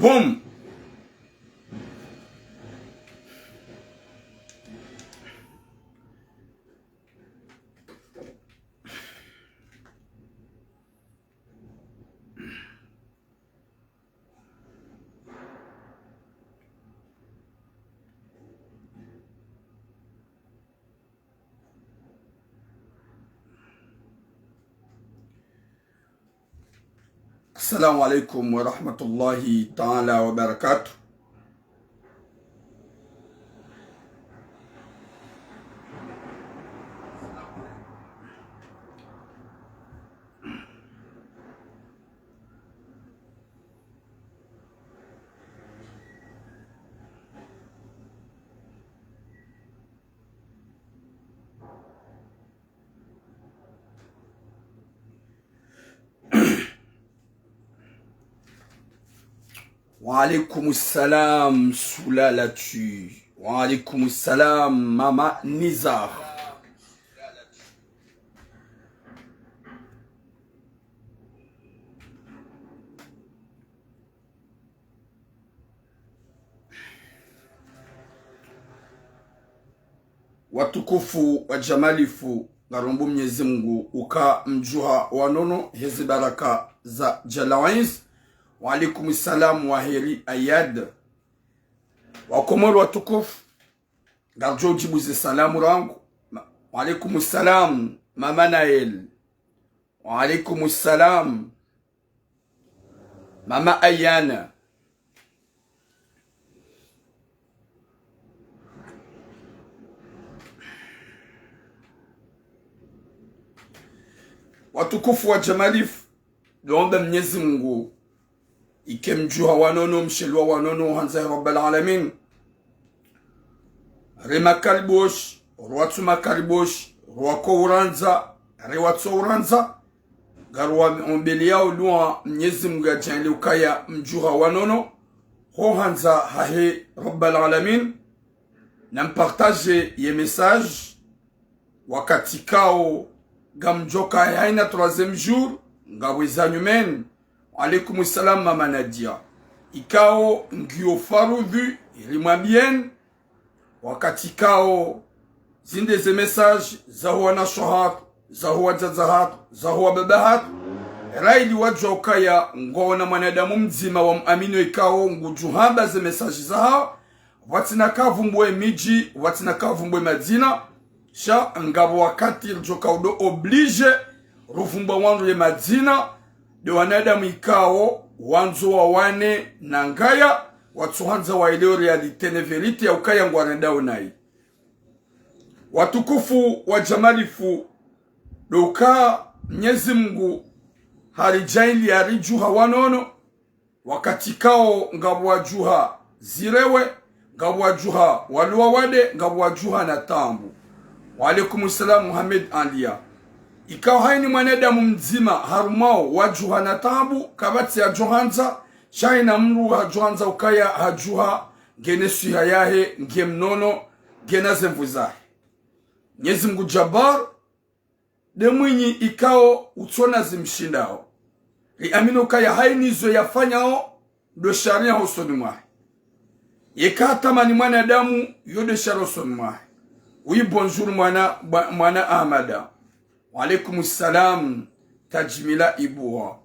Boom. Assalamu alaikum wa rahmatullahi ta'ala wa barakatuh. Wa alaykoum salam Soulalatu. Wa alaykoum salam Mama Nizar. Watukufu wa jamalifu garumbu Mwenyezi Mungu uka mjuha wanono hizi baraka za Jalawaiz. Wa alaykum salam wa heri ayad. Wa komoro watukufu garjo jibuze salamu rangu. Wa alaykum salam Mama Nael. Wa alaykum salam Mama Ayana. Watukufu wa jamalifu duombe Mwenyezi Mungu ikemjuha wanono mshelwa wanono hanza rabbal alamin rema karibosh ruwatuma karibosh ruwako uranza rewatso uranza garwa ombeli yao luwa Mwenyezi Mungu ajali ukaya mjuha wanono ho hanza hahe rabbal alamin na mpartage ye message wakati kao gamjoka haina 3e jour ngawezanyu men. Alaykoum salam Mama Nadia. Ikao ngio faruvu ilimwambien wakati kao zinde ze message za huwa na shohat za huwa jazahat za huwa babahat raili wajwa ukaya ngona mwanadamu mzima wa amino ikao ngujuhamba ze message za hao watina kavumbwe miji watina kavumbwe madina sha ngabo wakati iljoka udo oblige rufumba wandu le madina de wanadamu ikao wanzo wa wane na ngaya watuhanza wa ileo realite ne verite ya ukaya ngwanadao nai. Watukufu wa jamalifu doka Mwenyezi Mungu harijaili harijuha wanono wakati kao ngabu wajuha zirewe ngabu wajuha waluwa wade ngabu wajuha na tambu. Wa alaykum salam Muhammad Alia. Ikao haini mwanadamu mzima harumao wajuha na tabu kabati ya johanza shaina mru hajuhanza ukaya hajuha gene suha yahe nge mnono gena zemvuzahe. Mwenyezi Mungu Jabbar de mwinyi ikao utona zimshindao liamino kaya haini zo yafanyao do sharia hosoni mwahe yekata mani mwanadamu yode sharia hosoni mwahe. Oui, bonjour mwana Ahmada. Wa alaykum salam Tajmila Ibuha.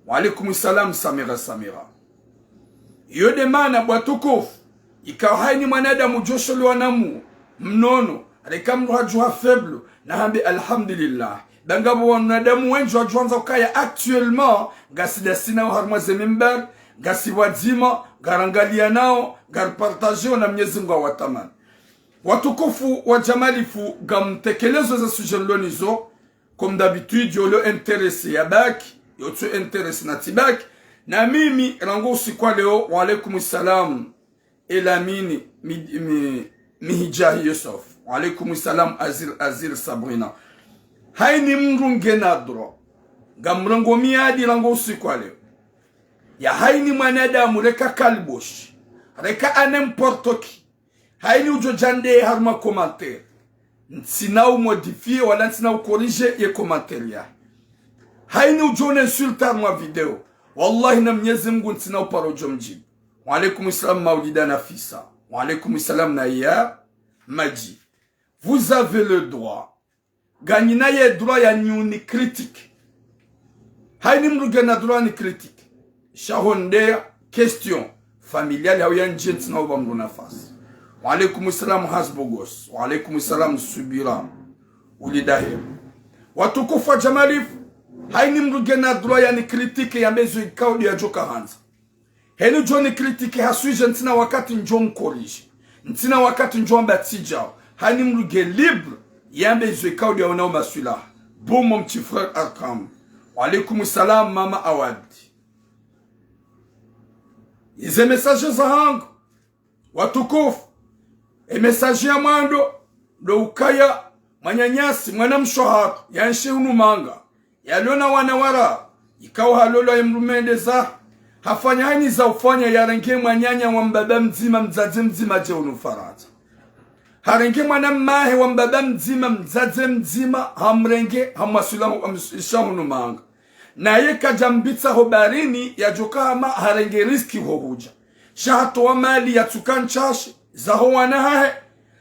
Wa alaykum salam Samira. Yode mana bwatukufu ikawa haini mwanadamu josholi wanamu mnono alikamru hajuha feblu na hambi alhamdulillah dangabu wanadamu wenju hajuanza ukaya actuellement gasida sina wa harma zemimber gasi wadzima garangalia nao garpartajeo na Mwenyezi Mungu wa tamani. Watukufu wa jamalifu gamtekelezo za sujelonizo comme d'habitude yolo interesse ya baki yotu interesse na tibaki na mimi rango usikwa leo. Wa alaykum salam Elamini mihijahi Yusuf. Wa alaykum salam Azir Sabrina. Haini mrunge nadro gamrango miadi rango usikwa leo ya haini mwanadamu reka kalbosh reka anemporto ki haini ujo jande harma commentaire ntsina ou modifier wala ntsina ou corriger ye commentaire ya haini ujo insulte harma video wallahi na Mwenyezi Mungu ntina uparojo mjibu. Wa alaykum salam Maulida Nafisa. Wa alaykum salam Naya Maji. Vous avez le droit. Gagnina ye droit ya ni critique. Haini mruge na droit ni critique. Shahondea question familiale au yan jent na ubamru nafasi. Wa alaykum salam Hasbogos. Wa alaykum salam Subira. Ulidahe. Watukufa jamalifu. Haini mruge na droit ya ni critique ya mezo ikaudi ya joka hanza. Heni jo ni critique hasuje ntina wakati njo mkoriji. Ntina wakati njo mbatijao. Haini mruge libre ya mezo ikaudi ya unauma suila. Bon mon petit frère Arkam. Wa alaykum salam Mama Awadi. Ize messages za hangu. Watukufu. E message ya mando. Do ukaya manyanyasi mwana mshohatu. Ya nshe unumanga. Ya lona wanawara. Ikawa halolo ya mrumendeza. Hafanya haini za ufanya ya renge mwanyanya wa mbaba mzima mzaze mzima je unufarata. Harenge mwana mahe wa mbaba mzima mzaze mzima hamrenge hamasula unumanga. Na ye kajambitsa hobarini ya joka hama harenge riski hohuja. Shahato wa mali ya tukanchashi za howana hae.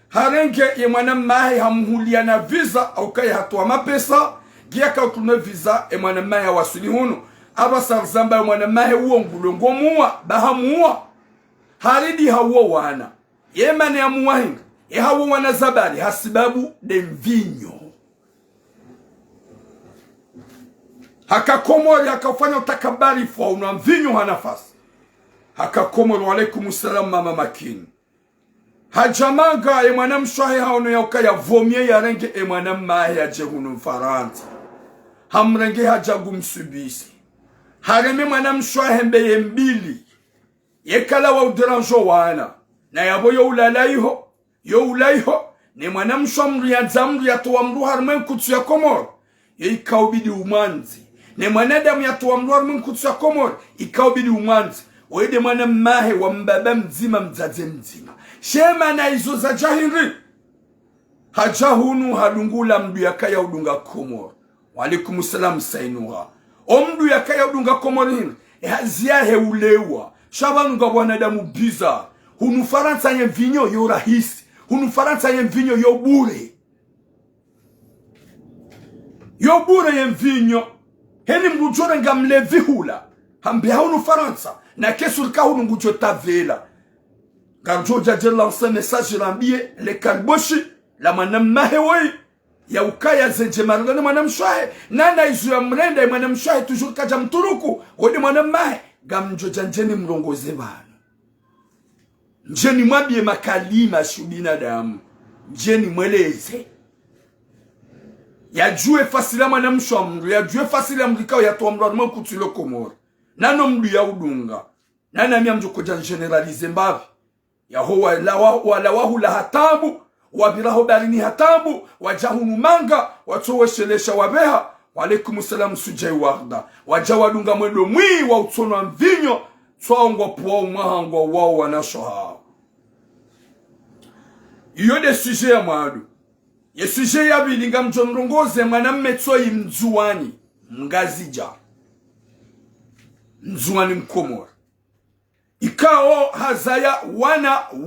Harenge ye mwana mahe hamhulia na visa au kaya hatuwa mapesa. Giaka utume visa e mwana mahe wasuli hunu. Aba sarzamba e mwana mahe uo ngulongo muwa. Baha muwa. Haridi hawa wana. Ye mane ya muwa hinga. E hawa wana zabali. Hasibabu de mvinyo. Haka komori hakafanya utakabari fwa. Una mvinyo hanafasi. Haka komori wa alaykum salam Mama Makini. Hajamanga e mwana mshahe haono ya ukaya vomye ya renge e mwana mahe ya jehunu mfaranta. Hamrenge hajagu msubisi. Hareme mwana mshahe mbeye mbili. Yekala wa uderanjo wana. Na yabo yo ulalaiho. Yo ulaiho. Ni mwana mshamru ya zamru ya tuwamru harmen kutsu ya komoro. Ye ikaubidi umanzi. Ni mwana damu ya tuwamru harmen kutsu ya komoro. Ikaubidi umanzi. Wede mwana mahe wa mbaba mzima mzaze mzima. Shema na izo za jahiri. Hajahunu halungula mdu ya kaya udunga komoro. Wa alaykum salam Sainura. Omdu ya kaya udunga komoro hini. Ziyahe ulewa. Shabanuga wanadamu biza. Hunu faransa ye vinyo yo rahisi. Hunu faransa ye vinyo yo bure. Yo bure ye vinyo. Heni mrujore nga mlevi hula. Hambia hunu faransa. Na kesurka hunu ngujo tavela. Garjo jaje lance message rambie le kalboshi. La manam mahewoi. Ya ukaya zenje marugani manam shwahe. Nana izu ya mrenda manam shwahe toujours kaja mturuku. Wadi manam mahe. Gamjo janjeni mrongoze bana. Njeni mwambie makalima shubina damu. Njeni mweleze. Ya jue fasila manam shwamru. Ya jue fasila mrikao ya tuamru mwa kutilo komori. Nano mdu ya udunga. Nana miya mjoko jan generalize mbavi. Ya ho wala wahula hatabu. Wabiraho barini hatabu. Wajahunu manga. Watowe shelesha wabeha. Wa alaykum salam Sujai Warda. Wajawadunga mwendo mwi wa utono wa mvinyo. Twaongwa puwa umahangwa wao wanasho hao. Iyo de suje ya mwadu. Ye suje ya bilinga mjonrongoze mwana mmetoi mzuwani. Mgazija. Mzuwani mkomora. Ikao hazaya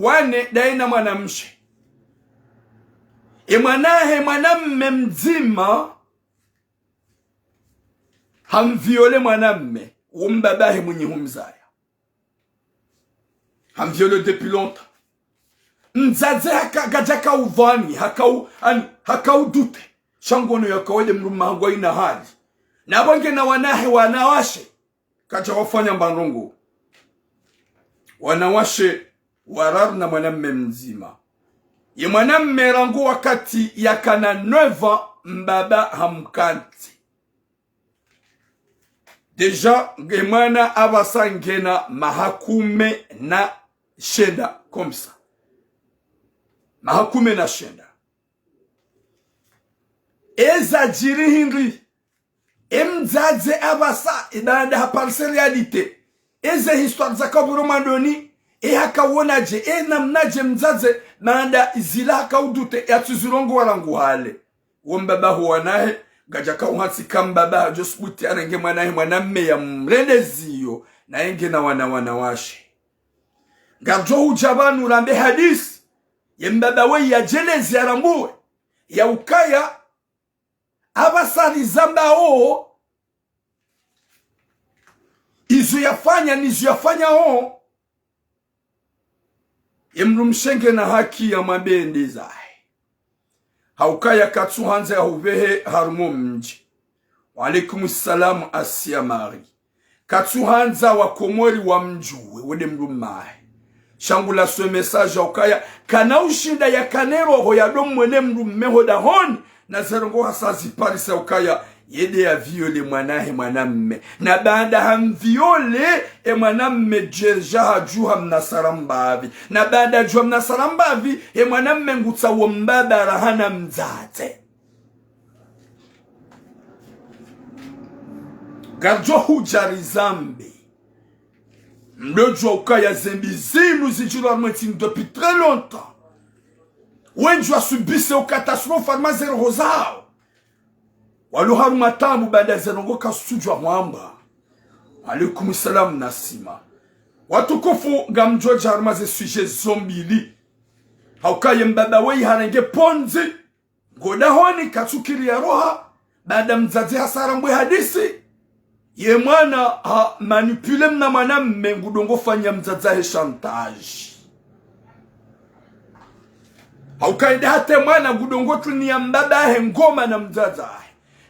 wane daina mwana mshe. E mwanahe mwanamme mzima. Hamviole mwanamme. Umbabahe mwenye humzaya. Hamviole depuis longtemps. Mzaze gajaka uvani. Haka udute. Shangono ya kawede mrumango ina hali. Na wange na wanahe wanawashe. Kacha wafanya mbanrongo. Wanawashe warar na mwanamme mzima. Ye mwanamme rango wakati yakana 9 mbaba hamkanti. Deja gemana abasa ngena mahakume na shenda komsa. Mahakume na shenda. Eza jiri hinri. Emzaze abasa idanda haparse realite. Eze histoire za kaburo mandoni. E haka wonaje. E namnaje mzaze. Nanda izila haka udute. Ya tuzirongo warangu hale. Wombaba huwanahe. gajaka uhansi kambaba josbuti arenge mwanamme ya mrendeziyo na enge na wana washe garjo ujabanu rambe hadisi yembaba we ya jelezi arambuwe ya ukaya abasari zambao izo yafanya o yemrumshenge na haki ya mabende zae haukaya katsuhanze hubehe harumo mji wa alaikumussalam Asia Mari katsuhanza wa komori wa mjuwe wode mrumahe shangula so message haukaya kana ushinda ya kanero ho ya dom mwene mrumeho da honi na zerongo hasazi parisa haukaya yede ya viole mwanamme na baada hamviole mwanamme jerja hajuha mnasarambavi na baada juha mnasarambavi mwanamme ngutsa wombaba rahana mzate garjo hujari zambi mdojo ukaya zembi zinu zijiro armetine depuis très longtemps wenjwa subise au catastrophe armazer rosao walu haru matamu baada zenongo kasujwa mwamba alaikumussalam nasima watukufu gamjoja harmaze suje zombili haukaye mbaba wei harenge ponzi godahoni katsukiri ya roha baada mzazi hasarambwe hadisi ye mwana ha manipule mna mwanamme ngudongo fanya mzazi chantage haukaye dahate mwana ngudongo tunia mbaba he ngoma na mzazi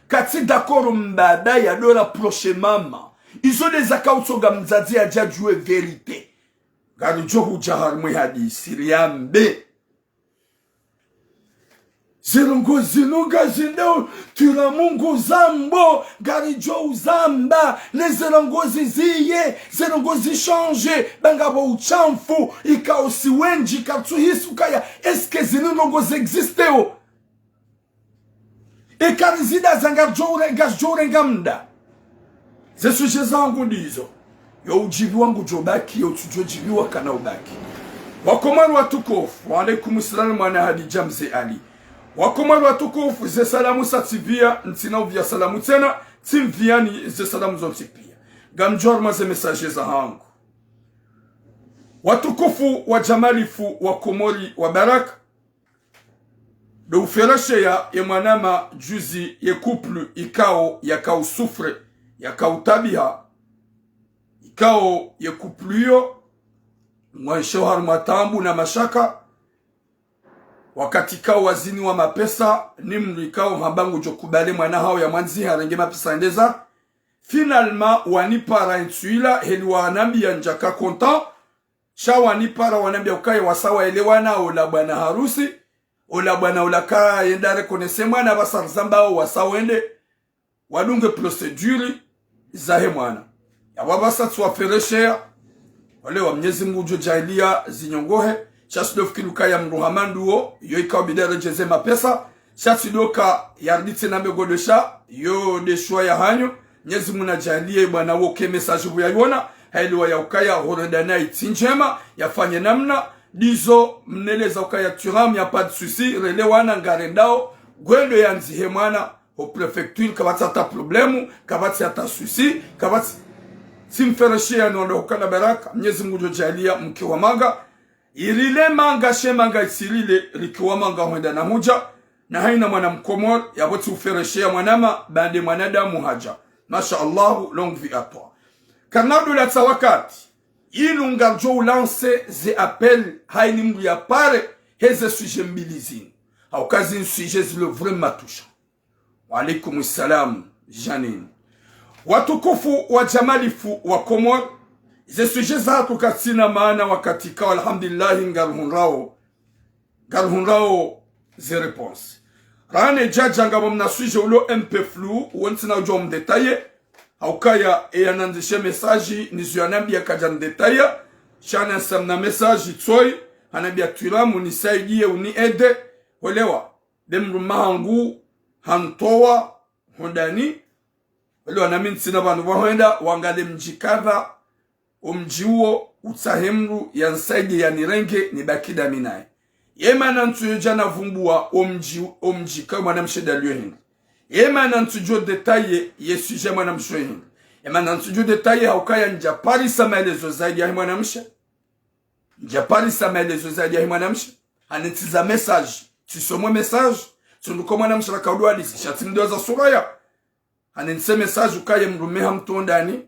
kati dakoro mbaba ya dola proche mama izo des akautsoga mzazi ya jajue verite gari johu jahar mwe hadisi riambe zirongozi nunga zindeo tula mungu zambo gari johu zamba le zirongozi ziye zirongozi change bangabo uchamfu ikaosi wenji katsu hisu kaya eske zirongozi existeo ekarizida zangarjore gajore ngamda zesuje zangu ndizo yo ujibi wangu jobaki yo tujojibiwa kana ubaki wakomaru watukufu wa alaikumussalam mwana Hadija mzee Ali wakomaru watukufu ze salamu sativia ntina uvia salamu tena timviani ze salamu zonti pia gamjor maze message za hangu watukufu wa jamalifu wa komori wa baraka do uferashe ya mwanama juzi ye couple ikao yakao sufre yakao tabia ikao ye couple yo mwansho haru matambu na mashaka wakati kao wazini wa mapesa nimru ikao mabangu jokubale mwana hao ya mwanzi harenge mapesa ndeza finalement wanipara intuila heli wanambi ya njaka konta sha wanipara wanambi ya ukaye wasawa elewana ola bwana harusi ola bwana olaka yenda rekonese mwana basarzamba wasawende wadunge procedure zahe mwana yababasa twafereshe wale wa Mwenyezi Mungu jailia zinyongohe chasidofikiruka ya mruhamanduo yo ikabidere jeze mapesa chasidoka yardite na megodesha yo deshwa ya hanyo Mwenyezi Mungu najalie bwana woke message buyayona hailiwa ya ukaya horedana itinjema yafanye namna dizo mneleza ukaya turam ya pas de souci rele wana ngarendao gwendo ya nzihe mwana au prefecture kabati ata problemu kabati ata souci kabati simfereshia nondo kana baraka Mwenyezi Mungu jojalia mke wa manga irile manga shemanga isirile likiwa manga huenda na huja na haina mwana mkomor ya boti ufereshia mwanama bande mwanadamu haja masha Allah longue vie à toi kanado la tawakati ilunga jo lance ze appel haini mbu ya pare heze sujet mbilizini au kazi sujet zile vraiment touchant wa alaikum salam janine watukufu wa jamalifu wa Komor ze sujet za tukatina maana wakati ka alhamdulillah ngarhunrao ze réponse rane jaja ngabo mna sujet ulo un peu flou wontina jo mdetaye haukaya yanandishe message nizuyanambia kajan detaya chana samna message tsoi anambia tulamu nisaidie uniede welewa demru mahangu hantowa hondani welewa nami ntsina bantu wahenda wangale mjikava umjiuo utsahemru yansaidi yanirenge nibakida minae yema nantuyo jana vumbua omjika mwana msheda liyo hindi Ema na ntujo detaye ye sujet mwanamsho hinga. Ema na ntujo detaye haukaya njapari sa maelezo zaidi ya mwanamsha. Njapari sa maelezo zaidi ya mwanamsha. Anetiza message. Tusomwe message. Tunduko mwanamsha la kaudwa hadisi. Shatimdo za suraya. Anense message ukaye mrume hamtuondani.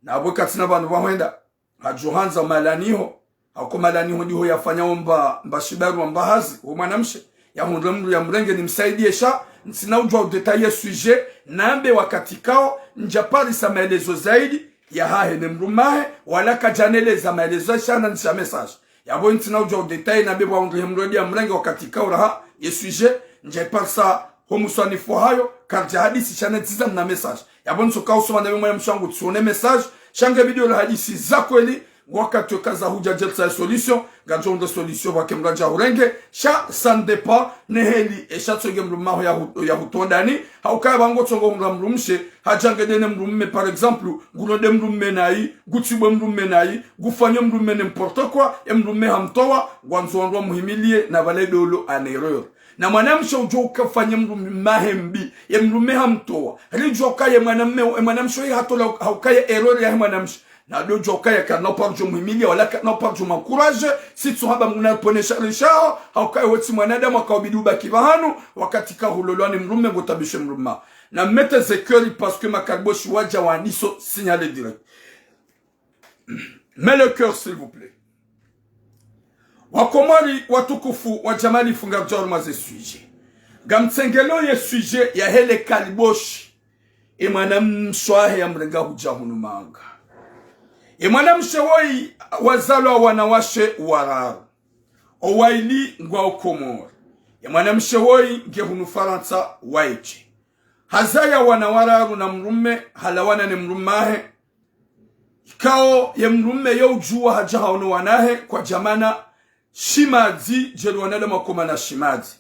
Na abwe katina bandu wahwenda. Hajuhanza malaniho. Hauko malaniho ndiho yafanya mba shibaru wa mbahazi. Mwanamsha. Ya hundu ya mrenge ni msaidie sha. Nsina ujua udetaye sujet. Nambe wakati kao. Njapari sa maelezo zaidi. Ya hahe ni mrumahe. Wala kajanele za maelezo shana nisha message. Ya bo ntina ujua udetaye. Nambe wa hundu ya mrenge ya mrenge wakati kao raha. Ye sujet. Njapari sa homuswani hayo. Karja hadisi shana tiza mna message. Ya bo nso kao suma nabe mwana mshangu tuone message. Shanga video la hadisi zako eli. Wakati wakaza huja jelsa solution. Gajon de solution wake mraja urenge. Sha sandepa neheli. E sha tsoge mrumaho ya hutondani. Haukaya bango tsongo mrumshe. Hajange dene mrumme par exemple. Gulode mrumme nai. Gutibwe mrumme nai. Gufanye mrumme n'importe quoi. E mrumme hamtowa. Gwanzonwa muhimilie na vale dolo an erreur. Na mwanamsho ujo ukafanya mahembi ya mrume hamtoa. Rijo kaya mwanamsho hii hatola haukaya error ya mwanamsho. Na dojo kaya kana parjo muhimilia wala kana parjo mankuraje. Si tuhaba mnaponesha rishao. Haukaya weti mwanadamu wakawabidi ubaki vahanu. Wakati kahulolwani mrume ngotabishe mruma. Na mete zekeri parce que makarboshi waja waniso signale direct. Mets le cœur s'il vous plaît. Wakomari watukufu wa jamani funga jorma ze sujet. Gamtsengelo ye sujet ya hele kaliboshi. E mwanamshwahe ya mrenga huja hunumanga. E mwanamshewoi wazalwa wanawashe wararu. Owaili ngwa okomori. E mwanamshewoi nge hunu Faransa waiche. Hazaya wanawararu na mrume halawana ni mrumahe. Ikao ye mrume yo ujua haja haunu wanahe kwa jamana shimazi jeluwanele makoma na shimazi.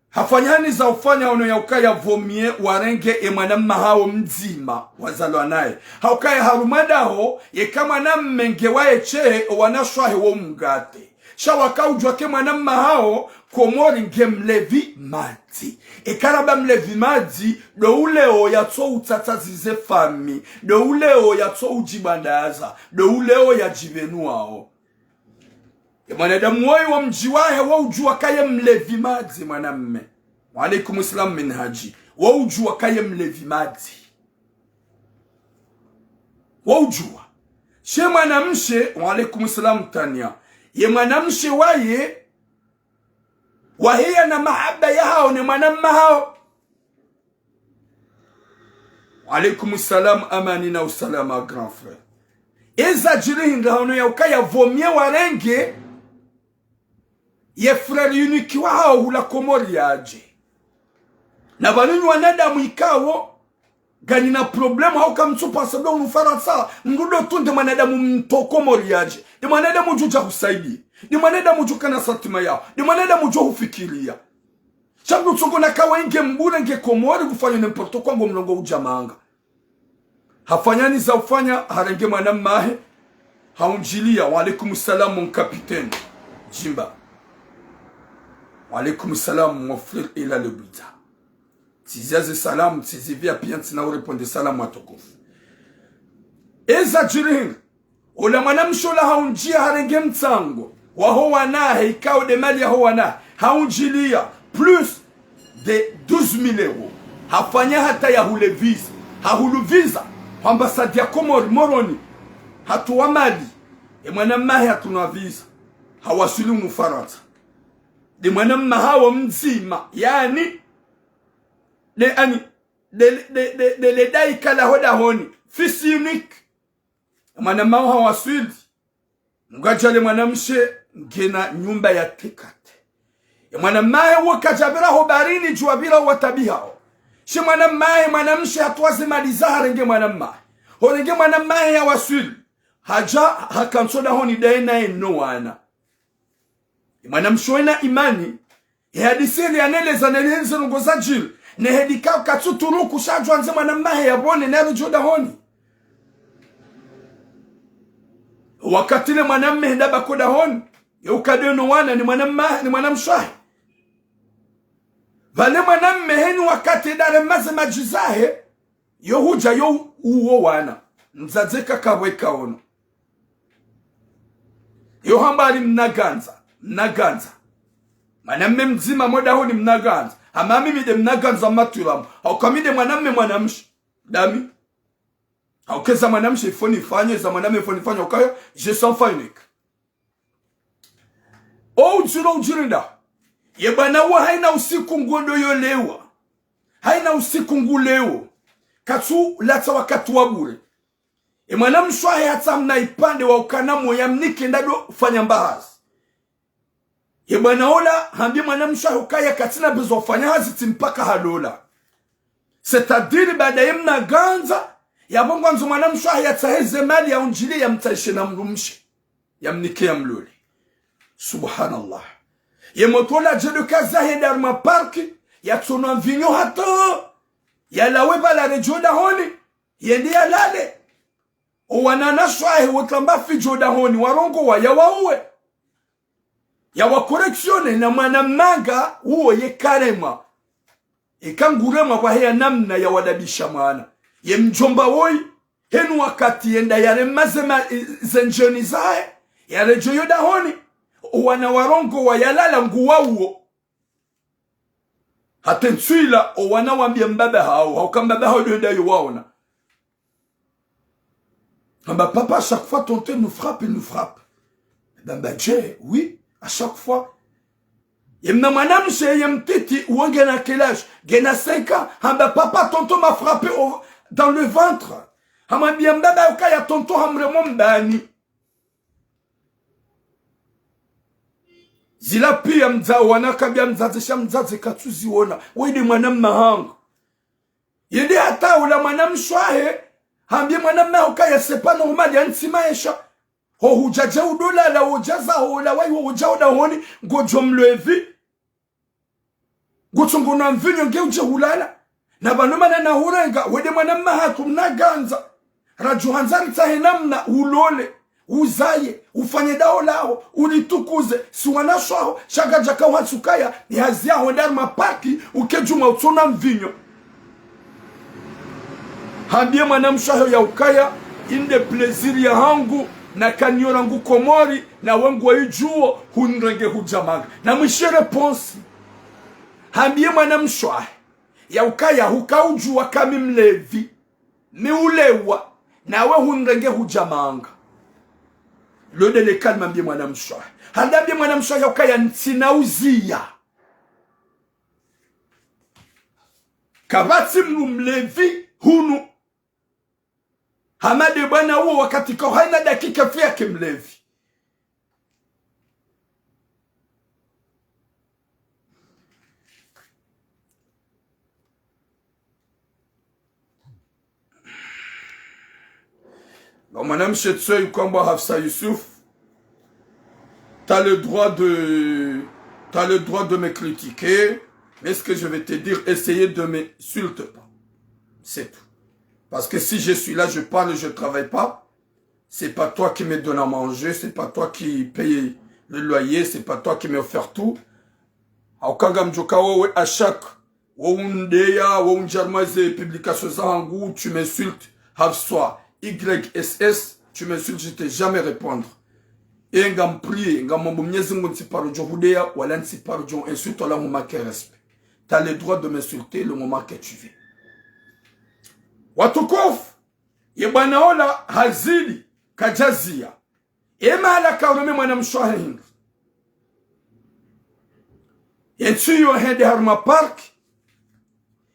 Hafanyani za ufanya ono ya ukaya vomie warenge ye mwanamma hao mzima wazalwa nae. Haukaya harumada ho ye kama na mmenge wae chehe wanashwahe wo mgate. Shawaka ujwa ke mwanamma hao komori nge mlevi mazi. Ekaraba mlevi mazi do uleo ya to utatazize fami. Do uleo ya to ujibandaza. Do uleo ya jivenu hao. Mwanadamu woyi wa mjiwahe wa ujua kaya mlevi mazi mwanamme. Wa alaikum islam minhaji. Wa ujua kaya mlevi mazi. Wa ujua. She mwanamshe wa alaikum islam tania. Ye mwanamshe waye. Wahia na mahaba ya hao ni mwanamma hao. Wa alaikum islam amani na usalama grand frère. Eza jirihinda hano ya ukaya vomie warenge. Ye frère unique wa hao hula komori aje. Na banunu wanadamu ikawo. Gani na problemu hao kamtupa sabda unufaransa. Mrudo tunde mwanadamu mtokomori aje. Di mwanadamu juja husaidi. Di mwanadamu juka na satima yao. Di mwanadamu juja hufikiria. Chambu tsongo na kawa inge mbure nge komori kufanya n'importe kwa ngo mlongo ujamanga. Hafanyani za ufanya harenge mwanamahe. Haunjilia wa alaikum salam mon capitaine. Jimba. Wa alaikum salam mon frère ila le buta. Tiziaze salam, tizivia pia tina ureponde salam watokofu. Eza jirin. Ola mwanamshola haunjia harenge mtango. Waho wanahe ikao de mali ya ho wanahe. Haunjilia plus de 12,000 euros. Hafanya hata ya hule visa. Hahulu visa. Ambasadi ya Komori Moroni. Hatuwa mali. E mwanamahe hatuna visa. Hawasuli Ufaransa. De mwanamma hawa mzima. Yani de ledai kala hoda honi. Fisi unique. Mwanamma hawasuli. Mgajale mwanamshe ngena nyumba ya tekate. Mwanammahe wakajabira hobarini juwabira watabihao. She mwanammahe mwanamshe hatuwaze mali zaharenge mwanammahe. Horenge mwanammahe ya wasuli. Haja hakansoda honi daena eno wana. Mwanamshoena imani. Hadisiri aneleza neleze nungoza jil. Nehedika katuturu kushajwa nze mwanammahe ya bone neru joda honi. Wakatile mwanamme hedaba koda honi. Ukadeno wana ni mwanammahe ni mwanamshahi. vale mwanamme henu wakati dare maze majizahe yo huja yo uwo wana mzadzeka kaweka ono yo hambari mnaganza mwanamme mzima moda ho ni mnaganza ama mimi de mnaganza matulamu au kamide mwanamme mwanamshi dami au keza mwanamshi ifoni fanye za mwanamme ifoni fanye okayo je sans unique o ujirinda ye bana wa haina usiku ngondo yo lewa haina usiku nguleo katu lata wakati wa bure e mwanamshwa hata mna ipande wa ukanamo ya mnike ndado fanya mbahazi ye bana ola hambi mwanamshwa ukaya katina bezo fanya hazi mpaka halola c'est-à-dire baada ya mna ganza ya bongo nzo mwanamshwa yataheze mali ya unjili ya mtaishe na mrumshi ya mnike ya mlole subhanallah ye motola jedo kaza hedar ma parki ya tsono vinyo hato ya lawe bala rejoda honi yendi ya lale o wanana shwahe wotamba fi joda honi warongo wa ya waue ya wa correctione na mwana manga uo ye karema ikangurema kwa hea namna ya wadabisha mwana ye mjomba woi henu wakati yenda yale mazema zenjoni zae ya rejo yoda honi wana warongo wa yalala nguwa uo hatensuila o wana wambia mbaba hao kambaba hao yoda yuwaona bah papa, à chaque fois ton père nous frappe, il nous frappe. Ben Dieu, oui, à chaque fois. Yemna manam se yemtiti ou ngena quel âge? Gena 5 ans. Bah papa, tonton m'a frappé dans le ventre. Hama bien baba ukaya tonton hamremo mbani. Zila pia mza wanaka bia mzazisha mzazi katuzi wona. Wede manam mahang. Yende hata ula manam shwahe. Hambie mwanamme ukaya sepa normal ya ntima esha. Ho hujaja udola la ujaza ho la wai huja uda honi ngojo mlevi. Gochungu na mvinyo nge uje hulala. Na banuma na hurenga wede mwanamme hakumna ganza. Raju hanzari tahenamna ulole. Uzaye, ufanye dao lao, unitukuze, siwana shwaho, shaka jaka wansukaya, ni hazia hondar mapaki, ukejuma utona mvinyo. Hambie mwanamshaho ya ukaya inde pleziri ya hangu na kanyora ngu komori na wangu wa ijuo hunrenge hujamaga na mwishe reponsi hambie mwanamshaho ya ukaya hukaujua kami mlevi miulewa na we hunrenge hujamanga lode le kalma mbie mwanamshaho handambie mwanamshaho ya ukaya ntinauzia kabati mlevi hunu Hamade bwana huo wakati kwa haina dakika fia kimlevi. Madame Chetsoy Kwamba Hafsa Youssouf, t'as le droit de me critiquer, mais ce que je vais te dire, essayez de m'insulter pas. C'est tout. Parce que si je suis là, je parle, je travaille pas, c'est pas toi qui me donne à manger, c'est pas toi qui paye le loyer, c'est pas toi qui me offre tout. À chaque publication, tu m'insultes, Hafsa, YSS, tu m'insultes, je t'ai jamais répondre. Et ngam prier, ngam mnyezi ngonti paro johudea, wala nti paro john insulte, wala moment que respect. T'as le droit de m'insulter le moment que tu veux. Watukofu, yebana ola hazili kajazia. Ema ala kaureme mwana mshwahe hingi. Yensuyo hende haruma park.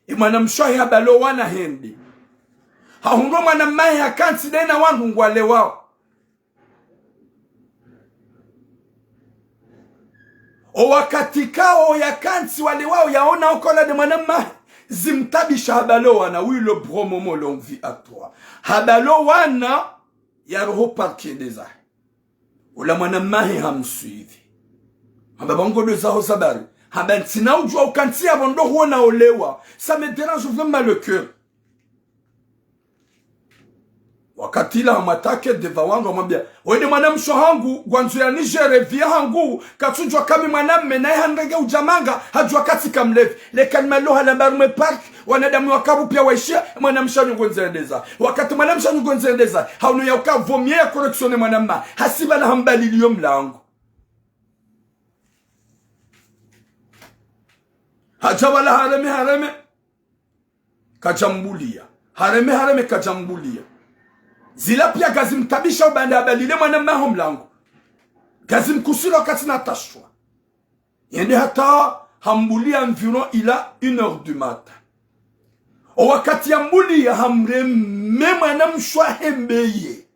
Mwana mshwahe habalo wana hendi. Hahungo mwana mahi hakansi dena wangu ngwale wao. O wakati kao ya kansi wale wao yaona okola de mwana mahi. Zimtabisha habalo wana, oui le bon moment l'on vit à toi. Habalo wana, ya roho parki deza. Ula mwana mahi hamsuivi. Hamba bongo de zaho sabari. Hamba ntina ujua ukanti ya bondo huona olewa. Ça me dérange vraiment le cœur. wakati la matake deva wangu amwambia wewe mwana mshohangu gwanzu ya Niger via hangu katujwa kami mwanamme naye handege ujamanga hajua katika mlevi lekani maloha la barume park wanadamu wakabu pia waishia mwana mshanyu gonzendeza wakati mwana mshanyu gonzendeza haunu ya ukavomie ya koreksione mwanamma hasiba na hambali liyo mlangu hajawala hareme kajambulia hareme kajambulia zila pia gazimtabisha ubanda abalile mwanamma ho mlangu gazimkusira wakati natashwa yende hata hambulia environ ila 1h du matin o wakati hambulia hamreme mwanamshwa hembeye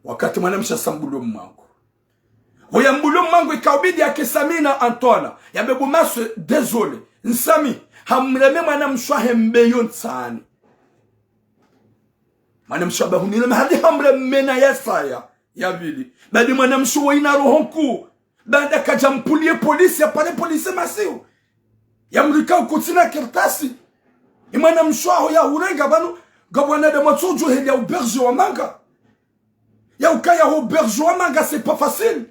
wakati mwanamsha sambulo mwangu oyambulo mwangu ikaubidi yake Samina Antoine yabebu maswe désolé nsami hamreme mwanamshwa hembeyo nsani mwanamshwa bahunile mahali hamreme na yesaya ya vili badi mwanamshwa ina rohonku banda kajampulie polisi apare polisi masiu yamrika ukutina kirtasi mwanamshwa ho ya urenga banu gabwana de matsojo heli ya auberge wa manga ya ukaya ho auberge wa manga c'est pas facile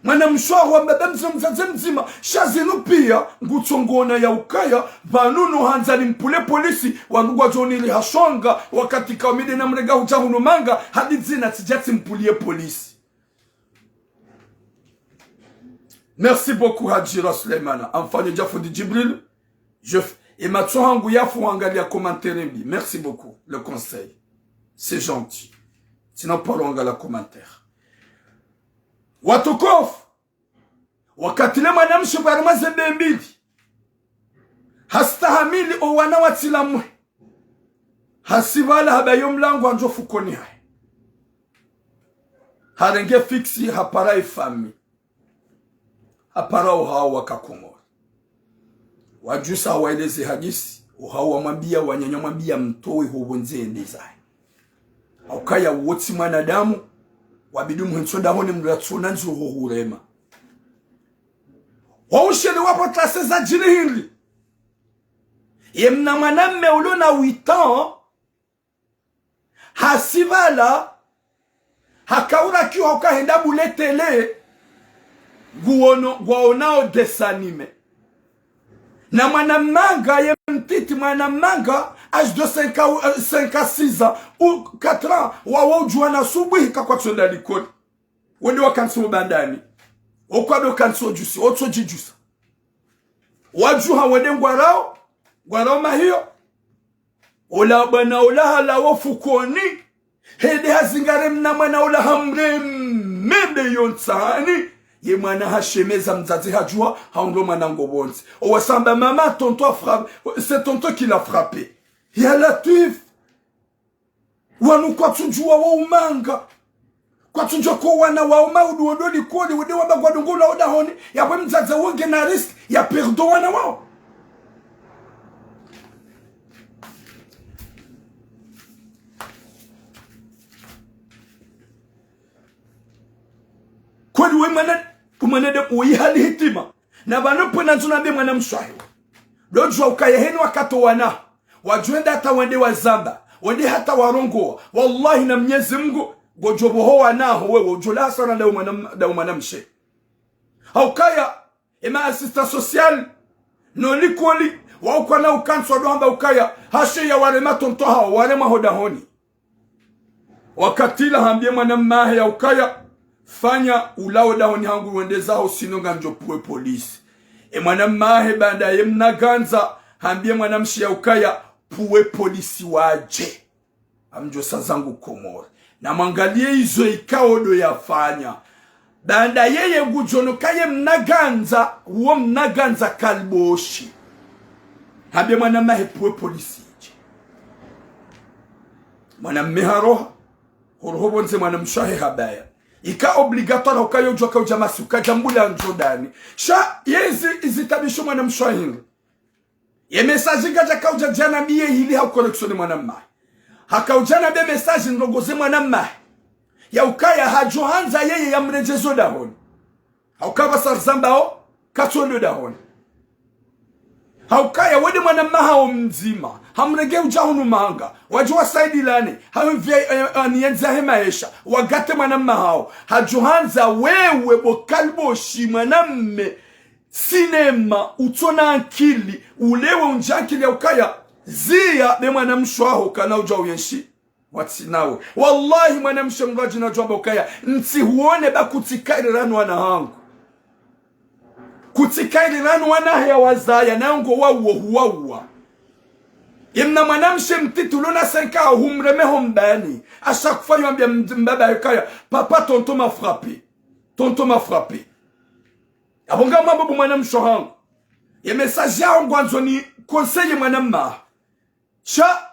mwanamshwa wa madame zimzima shazinu pia ngutsongona ya ukaya vanunu hanzani mpule polisi wanugwa jonili hashonga wakati kamide na mrega hujahunu manga hadi zina tijati mpulie polisi. Merci beaucoup Hadjira Suleimana enfant Jafo de Djibril et matsohangu yafu angalia commentaire mbi. Merci beaucoup le conseil c'est gentil sinon pas la commentaire watukofu wakati le mwanamshi baruma zebe mbili hastahamili owana watilamwe hasibala habayo mlango anjo fukoni hai harenge fixi hapara ifami hapara uhao wakakomora wajusa waeleze hadisi uhao wamwambia wanyanya mwambia mtowe hubonze ndizai aukaya woti mwanadamu wabidumu hensonda honi mratsona nzu hurema waushele wapo klase za jini hili yemna mwanamme ulo na 8 ans hasibala hakaura kiwa ukahenda buletele guonao desanime na mwanamanga yemtiti mwanamanga âge de 5 à 6 ans ou 4 ans wawojua na subuhi kakwa tsonda likoni wende wakanso bandani okwado kanso jusi otso jijusa wajuha wende ngwarao mahio ola bana ola hala wofukoni hede hazingare mna mwana ola hamre mebe yonsani ye mwana hashemeza mzazi hajua haundo mwana ngobonzi owasamba mama tonto a frappé c'est tonto qui l'a frappé ya latif wanu kwa tujua wa umanga kwa tujua kwa wana wa umaudu wadoli kodi wade wabagwa dungula odahoni ya we mzazi wonge na risk ya perdo wana wao kweli we mwanade uihali hitima na banopo na nzunambe mwana mswahi dojua ukayeheni wakato wana wajuenda hata wende wazamba wende hata warongo wallahi na Mwenyezi Mungu gojobo wanaho wewe ujula hasana da mwana mshe haukaya ema assistant social no likoli wauko na ukanso dohamba ukaya hashe ya warema tonto hao warema hodahoni wakatila hambie mwana mahe ya ukaya fanya ulao dahoni hangu wendezao sinonga njopue polisi mwana mahe banda yemna ganza hambie mwana mshi ya ukaya puwe polisi waje amjo sazangu komora na mangalie hizo ikaodo yafanya banda yeye ngujono kaye mnaganza uo mnaganza kalboshi hambie mwana mahe puwe polisi waje mwana mmeharoha horohobonze mwana mshahe habaya ika obligatoire ukayo joka ujamasi ukajambula njodani sha yezi izitabisho mwana mshwahini ye message gaja kauja jana miye hili hau correction mwana mma haka ujana be message nrogoze mwana mma ya ukaya hajohanza yeye ya mrejezo dahoni haukaba sarzambao katolo dahoni haukaya wede mwana mma hao mzima hamrege ujahunu mahanga wajua saidi lane hamvya anienza hemaesha wagate mwanamma hao hajuhanza wewe bokalbo shi mwanamme sinema utona akili ulewe unjakili ya ukaya zia be mwanamshwaho kana uja uyenshi watinawe wallahi mwanamshe mraji na jwamba ukaya nti huone ba kutikairi ranu wana hangu kutikairi ranu wana haya wazaya na yango wawo imna mwanamshe mtituluna senka humremeho mbani a chaque fois yambia mbaba ukaya papa tonton m'a frappé abonga mambo mwanamsho hangu ye message yao ngwanzo ni conseil mwanamma cha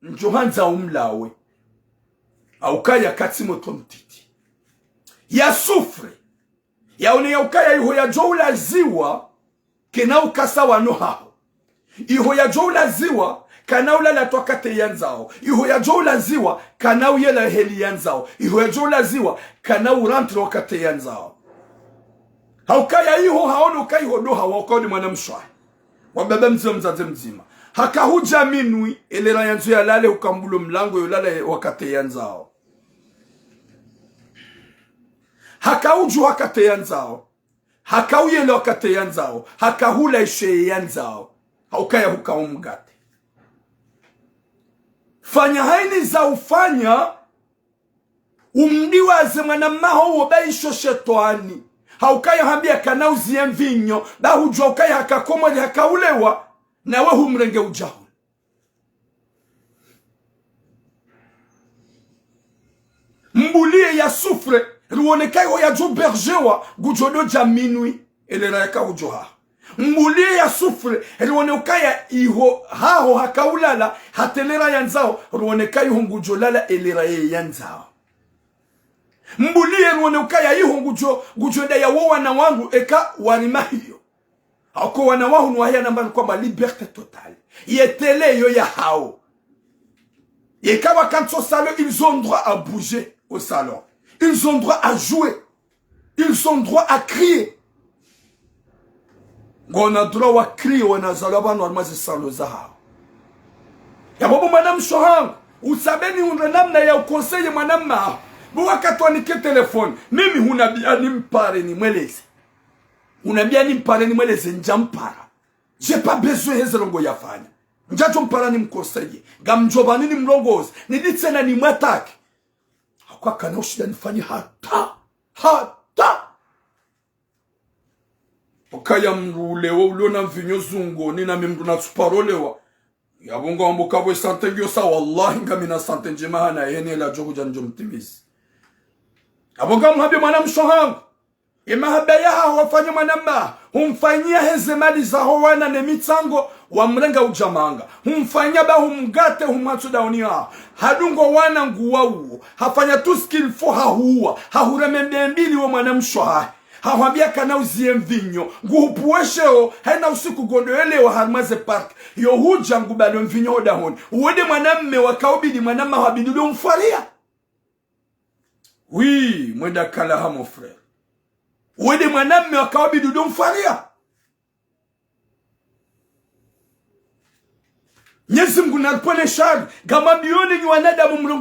njohanza umlawe aukaya katimo tomtiti ya sufre yaone ya ukaya iho ya joula ziwa kena ukasa wano hao iho ya joula ziwa kana ulala twakate yanzao iho ya joula ziwa kana uyela heli yanzao iho ya joula ziwa kana urantre wakate yanzao haukaya iho haone ukai hodo hawa ukoni mwanamshwa wababa mzaze mzima hakahuja minui elera yanzu ya lale ukambulo mlango yolale wakate yanzao hakauju wakate yanzao hakauyele wakate yanzao hakahula ishe yanzao haukaya hukaumgate fanya haini za ufanya umdiwaze mwanamaho wobaisho shetwani haukaya hambia kanauzi mvinyo bahujwa ukaya hakakomori hakaulewa nawe humrenge ujahu mbulie ya sufre ruonekayo ya jo bergewa gujodo jaminui elera yaka ujoha mbulie ya sufre ruonekaya iho haho hakaulala hatelera yanzao ruonekayo ngujolala elera yanzao mbulie ruonekaya iho gujoda ya wana wangu eka warima hiyo ako wana wahu nuwahia nambani kwa liberté totale yetele yo ya hao yekawa quand au salon ils ont droit à bouger au salon ils ont droit à jouer ils ont droit à crier ngona droit wa crier wana zalaba normalement salon za hao ya bobo madame Shohang usabeni unrenamna ya conseiller mwanamma buwa katwanike telefone mimi hunabia ni mpare ni mweleze unabia ni mpare ni mweleze njampara j'ai pas besoin hezelongo yafanya njacho mpara ni mkoseye gamjobani ni mlongozi niditsena ni mwatake hakwa kana ushida nifanye hata okaya mrulewa uliona mvinyo zungo nina mimdu na tuparolewa yabunga wambukabwe sante gyosa wallahi ngamina sante njemahana yene la jogu janjo mtimizi abonga mhabye mwanamshohangu imahaba wafanya mwanamma humfanyia hezemali za howana ne mitsango wa mrenga ujamanga humfanya ba humgate humatsu daunia hadungo wana nguwau hafanya tu skill for hahuwa hahureme mbili wa mwanamshwa hawambia kana uzie mvinyo nguhupuwesheo haina usiku gondoelewa harmaze park yo huja ngubalo mvinyo odahoni uwede mwanamme wakaubidi mwanamma wabidudu umfalia oui mwenda kala ha mon frère uwede mwanamme wakawabidudu umfalia Nyezi Mungu nalipone shari gama bioni ni wanadamu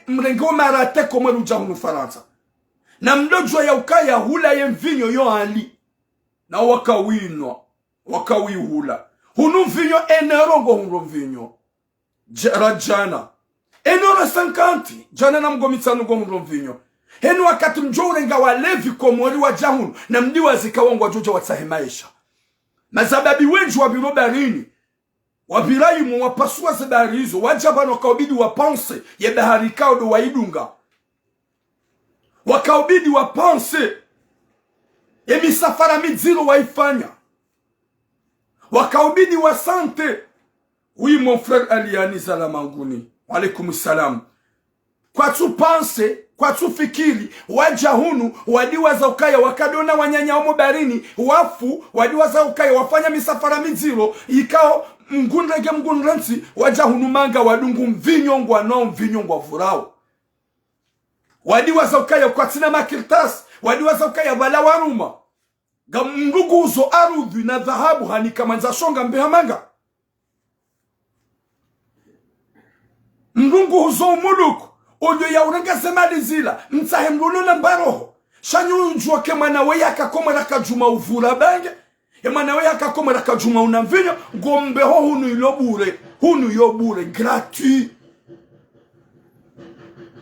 mrenge wa marate kome luja hunu Faransa na mdojwa ya ukaya hula ye mvinyo yo ali na wakawihula hunu mvinyo enerongo hunu mvinyo jana enora 50 jana na mgomitsanu go hunu mvinyo henu wakati mjourenga walevi komori wa jahunu na mdiwa zikawongo wajoja watsahimaisha mazababi wenju wa birobarini wabirayi mu wapasua zebari hizo wajabano wakaubidi wapanse ye bahari kao do waidunga wakaubidi wapanse ye misafara miziro waifanya wakaubidi wasante oui mon frère Aliani Salamanguni alaikum salam kwa tu panse kwa tu fikiri wajahunu wadiwaza ukaya wakadona wanyanya omo barini wafu wadiwaza ukaya wafanya misafara miziro ikao mgunrege mgunransi wajahunu manga wadungu mvinyo ngwa no mvinyo ngwa furao wadiwaza ukaya kwa tina makirtas wadiwaza ukaya bala waruma gamndugu uzo arudhi na dhahabu hani kamanza shonga mbeha manga mrungu huzo muluku oyo ya urenga zemali zila mtahe mruno na mbaroho shanyu ujua ke manawe yaka komera kajuma uvura bange e manawe yaka komera kajuma unamvinyo gombe ho hunu yobure gratuit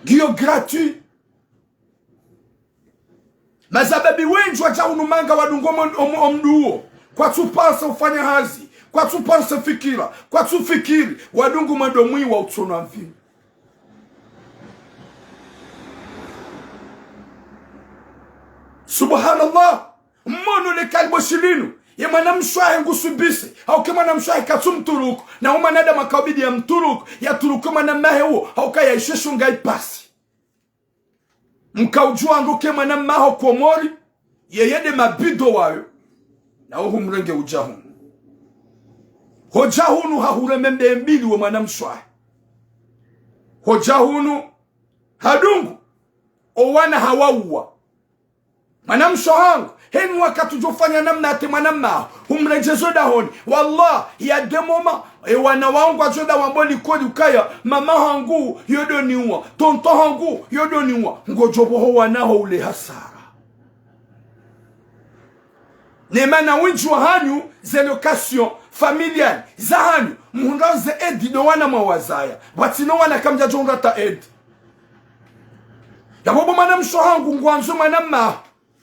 giyo gratuit mazababi wenju wacha unumanga wadungomo omduo kwa tupansa ufanya hazi kwa tupansa fikira kwa tufikiri wadungu mandomwi wa utsono amvinyo subhanallah mmono le kalbo shilinu ye mwana mshwahe ngusubise au kema na mshwahe katumturuku na umanada makabidi ya mturuku ya turuku mana mahe uo au kaya isheshu ngai pasi mkaujua nguke mwana maho komori yeyede mabido wayo na uhu mrenge ujahunu hojahunu hahure membe mbili wa mwana mshwahe hojahunu hadungu owana hawauwa manamsho hangu heni wakati ujofanya namna ate manama humrejezo dahoni wallah ya demoma wana wangu ajoda wamboli kodi ukaya mama hangu yodo niwa tonto hangu yodo niwa ngojobo ho wanaho ule hasara nemana winju hanyu ze location familiale za hanyu muhundaze edi do wana mawazaya batino wana kamja jonga ta edi yabobo manamsho hangu ngwanzo manama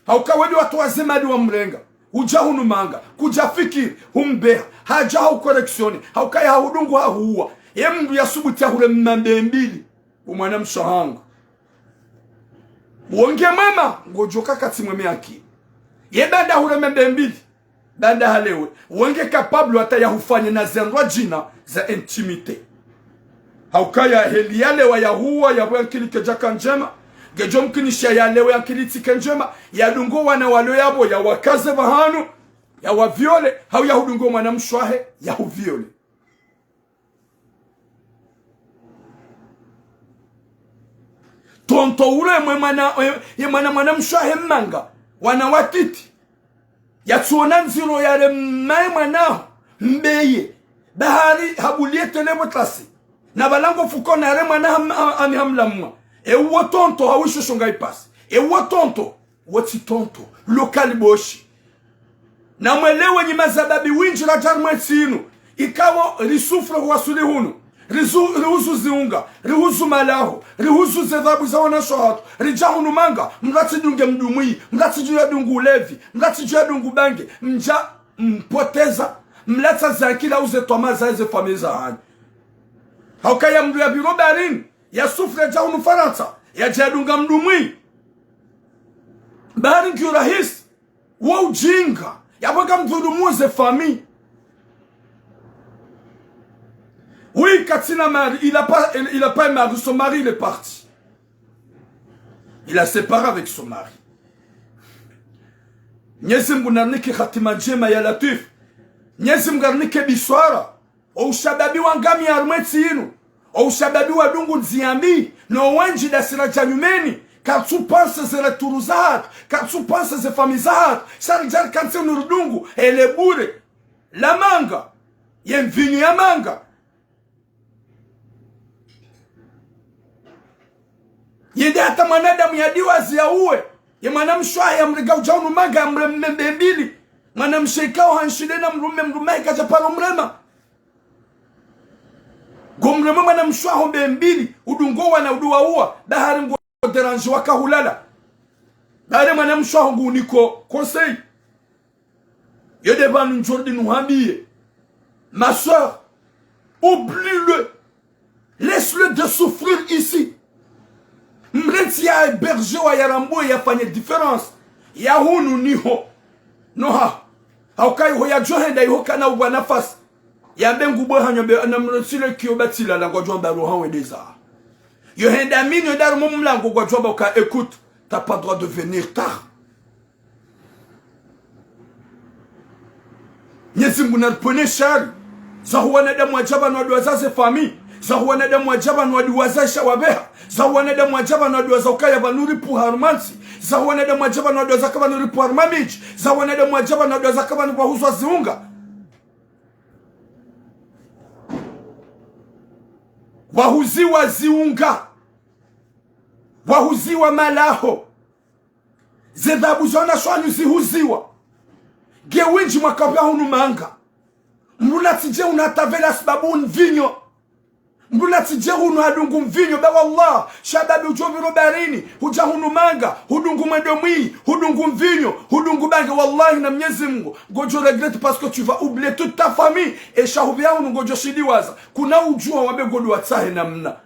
haukawedi watu wazimadi wa mrenga uja hunu manga kuja fikiri humbeha haja hau koreksioni haukaya haudungu hahuwa ye mndu ya subuti ya hure mmambe mbili umwana mshahangu uonge mama ngojoka kati mweme aki ye banda hure mmambe mbili banda halewe uonge kapablo hata ya hufanye na zendwa jina za intimite haukaya heli yale wa yahuwa ya wankili kejaka njema gejo mkinisha ya lewe yankilitike njema ya dungo wana walo yabo ya wakaze bahanu ya waviole hau ya hudungo mwana mshwahe ya huviole tonto ule mwana mshwahe manga wana watiti ya tuona nziro ya remai mwana mbeye bahari habulie tenebo tlasi na balango fuko na re mwana hamla mwa ewo tonto hawisho shongai pasi ewo tonto wati tonto lokali boshi na mwelewe nyi mazababi winji la jarmweti inu ikawo risufre wasuli hunu rihuzu ziunga rihuzu malaho rihuzu zedhabu za wana shohatu rijahunu manga mrati dunge mdumui mrati juu ya dungu ulevi mrati juu ya dungu bange mja mpoteza mleta za kila uze toma za eze famiza hani haukaya mdu ya biro barini ya sufre jahunu faransa ya jadunga mdumui barini kiyo rahisi wa ujinga ya waka mdhudumuze fami. Oui, Katina Mari, il a pas mari, son mari il est parti. Il a séparé avec son mari. Nyezim gunarnike khatima jema ya latif. Nyezim garnike biswara. O shababi wangami armeti inu. O shababi wadungu nziambi. No wanji da sira janyumeni. Car tu penses c'est le touruzat. Car tu penses c'est famizat. Sarjar kanse nurdungu. Et le bourre. La manga. Yen vinu ya manga. Yede hata manadamu yadiwazi ya uwe. Ye manamshwa ya mriga ujaunu maga ya mrembe mbili. Manamshekao hanshide na mrume kachaparo mrema. Gomrema manamshwa hombe mbili. Udungowa na uduwa uwa. Bahari mgo deranji waka hulala. Bahari manamshwa hongu uniko conseil. Yede banu njordi nuhambiye. Ma soeur, oublie-le. Laisse-le de souffrir ici. Mreti ya berger wa yarambo ya fanye différence ya hunu niho noha haukai ho ya johenda iho kana ubwa nafasi ya bengu bo hanyobe na mretsile kiyo batila la ngojwa baro hanwe deza yo henda minyo dar mumlango ngojwa boka écoute t'as pas droit de venir tard nyezi munarpone shari za huwana da mwajaba na wazaze famille za huwana da mwajaba na wazaisha wabeha za huwana da mwajaba na wazaza ukaya banuri puharmansi za huwana da mwajaba na wazaza kaba nuri puharmamiji za huwana da mwajaba na wazaza kaba nuri puhuzwa ziunga wahuziwa ziunga, wahuziwa malaho, zedhabu zona shwanyu zihuziwa, gewinji mwakabia hunu manga, mbula tije unatavela sababu unvinyo, mbula tije unuhadungu mvinyo, be wallah, shababi ujoviro barini, huja hunu manga, hudungu mwendomwi, hudungu mvinyo, hudungu bange, wallahi na Mwenyezi Mungu, gojo regrette parce que tu vas oublier toute ta famille, et shahubia unu gojo shidiwaza, kuna ujua wabe godu watahe na mna,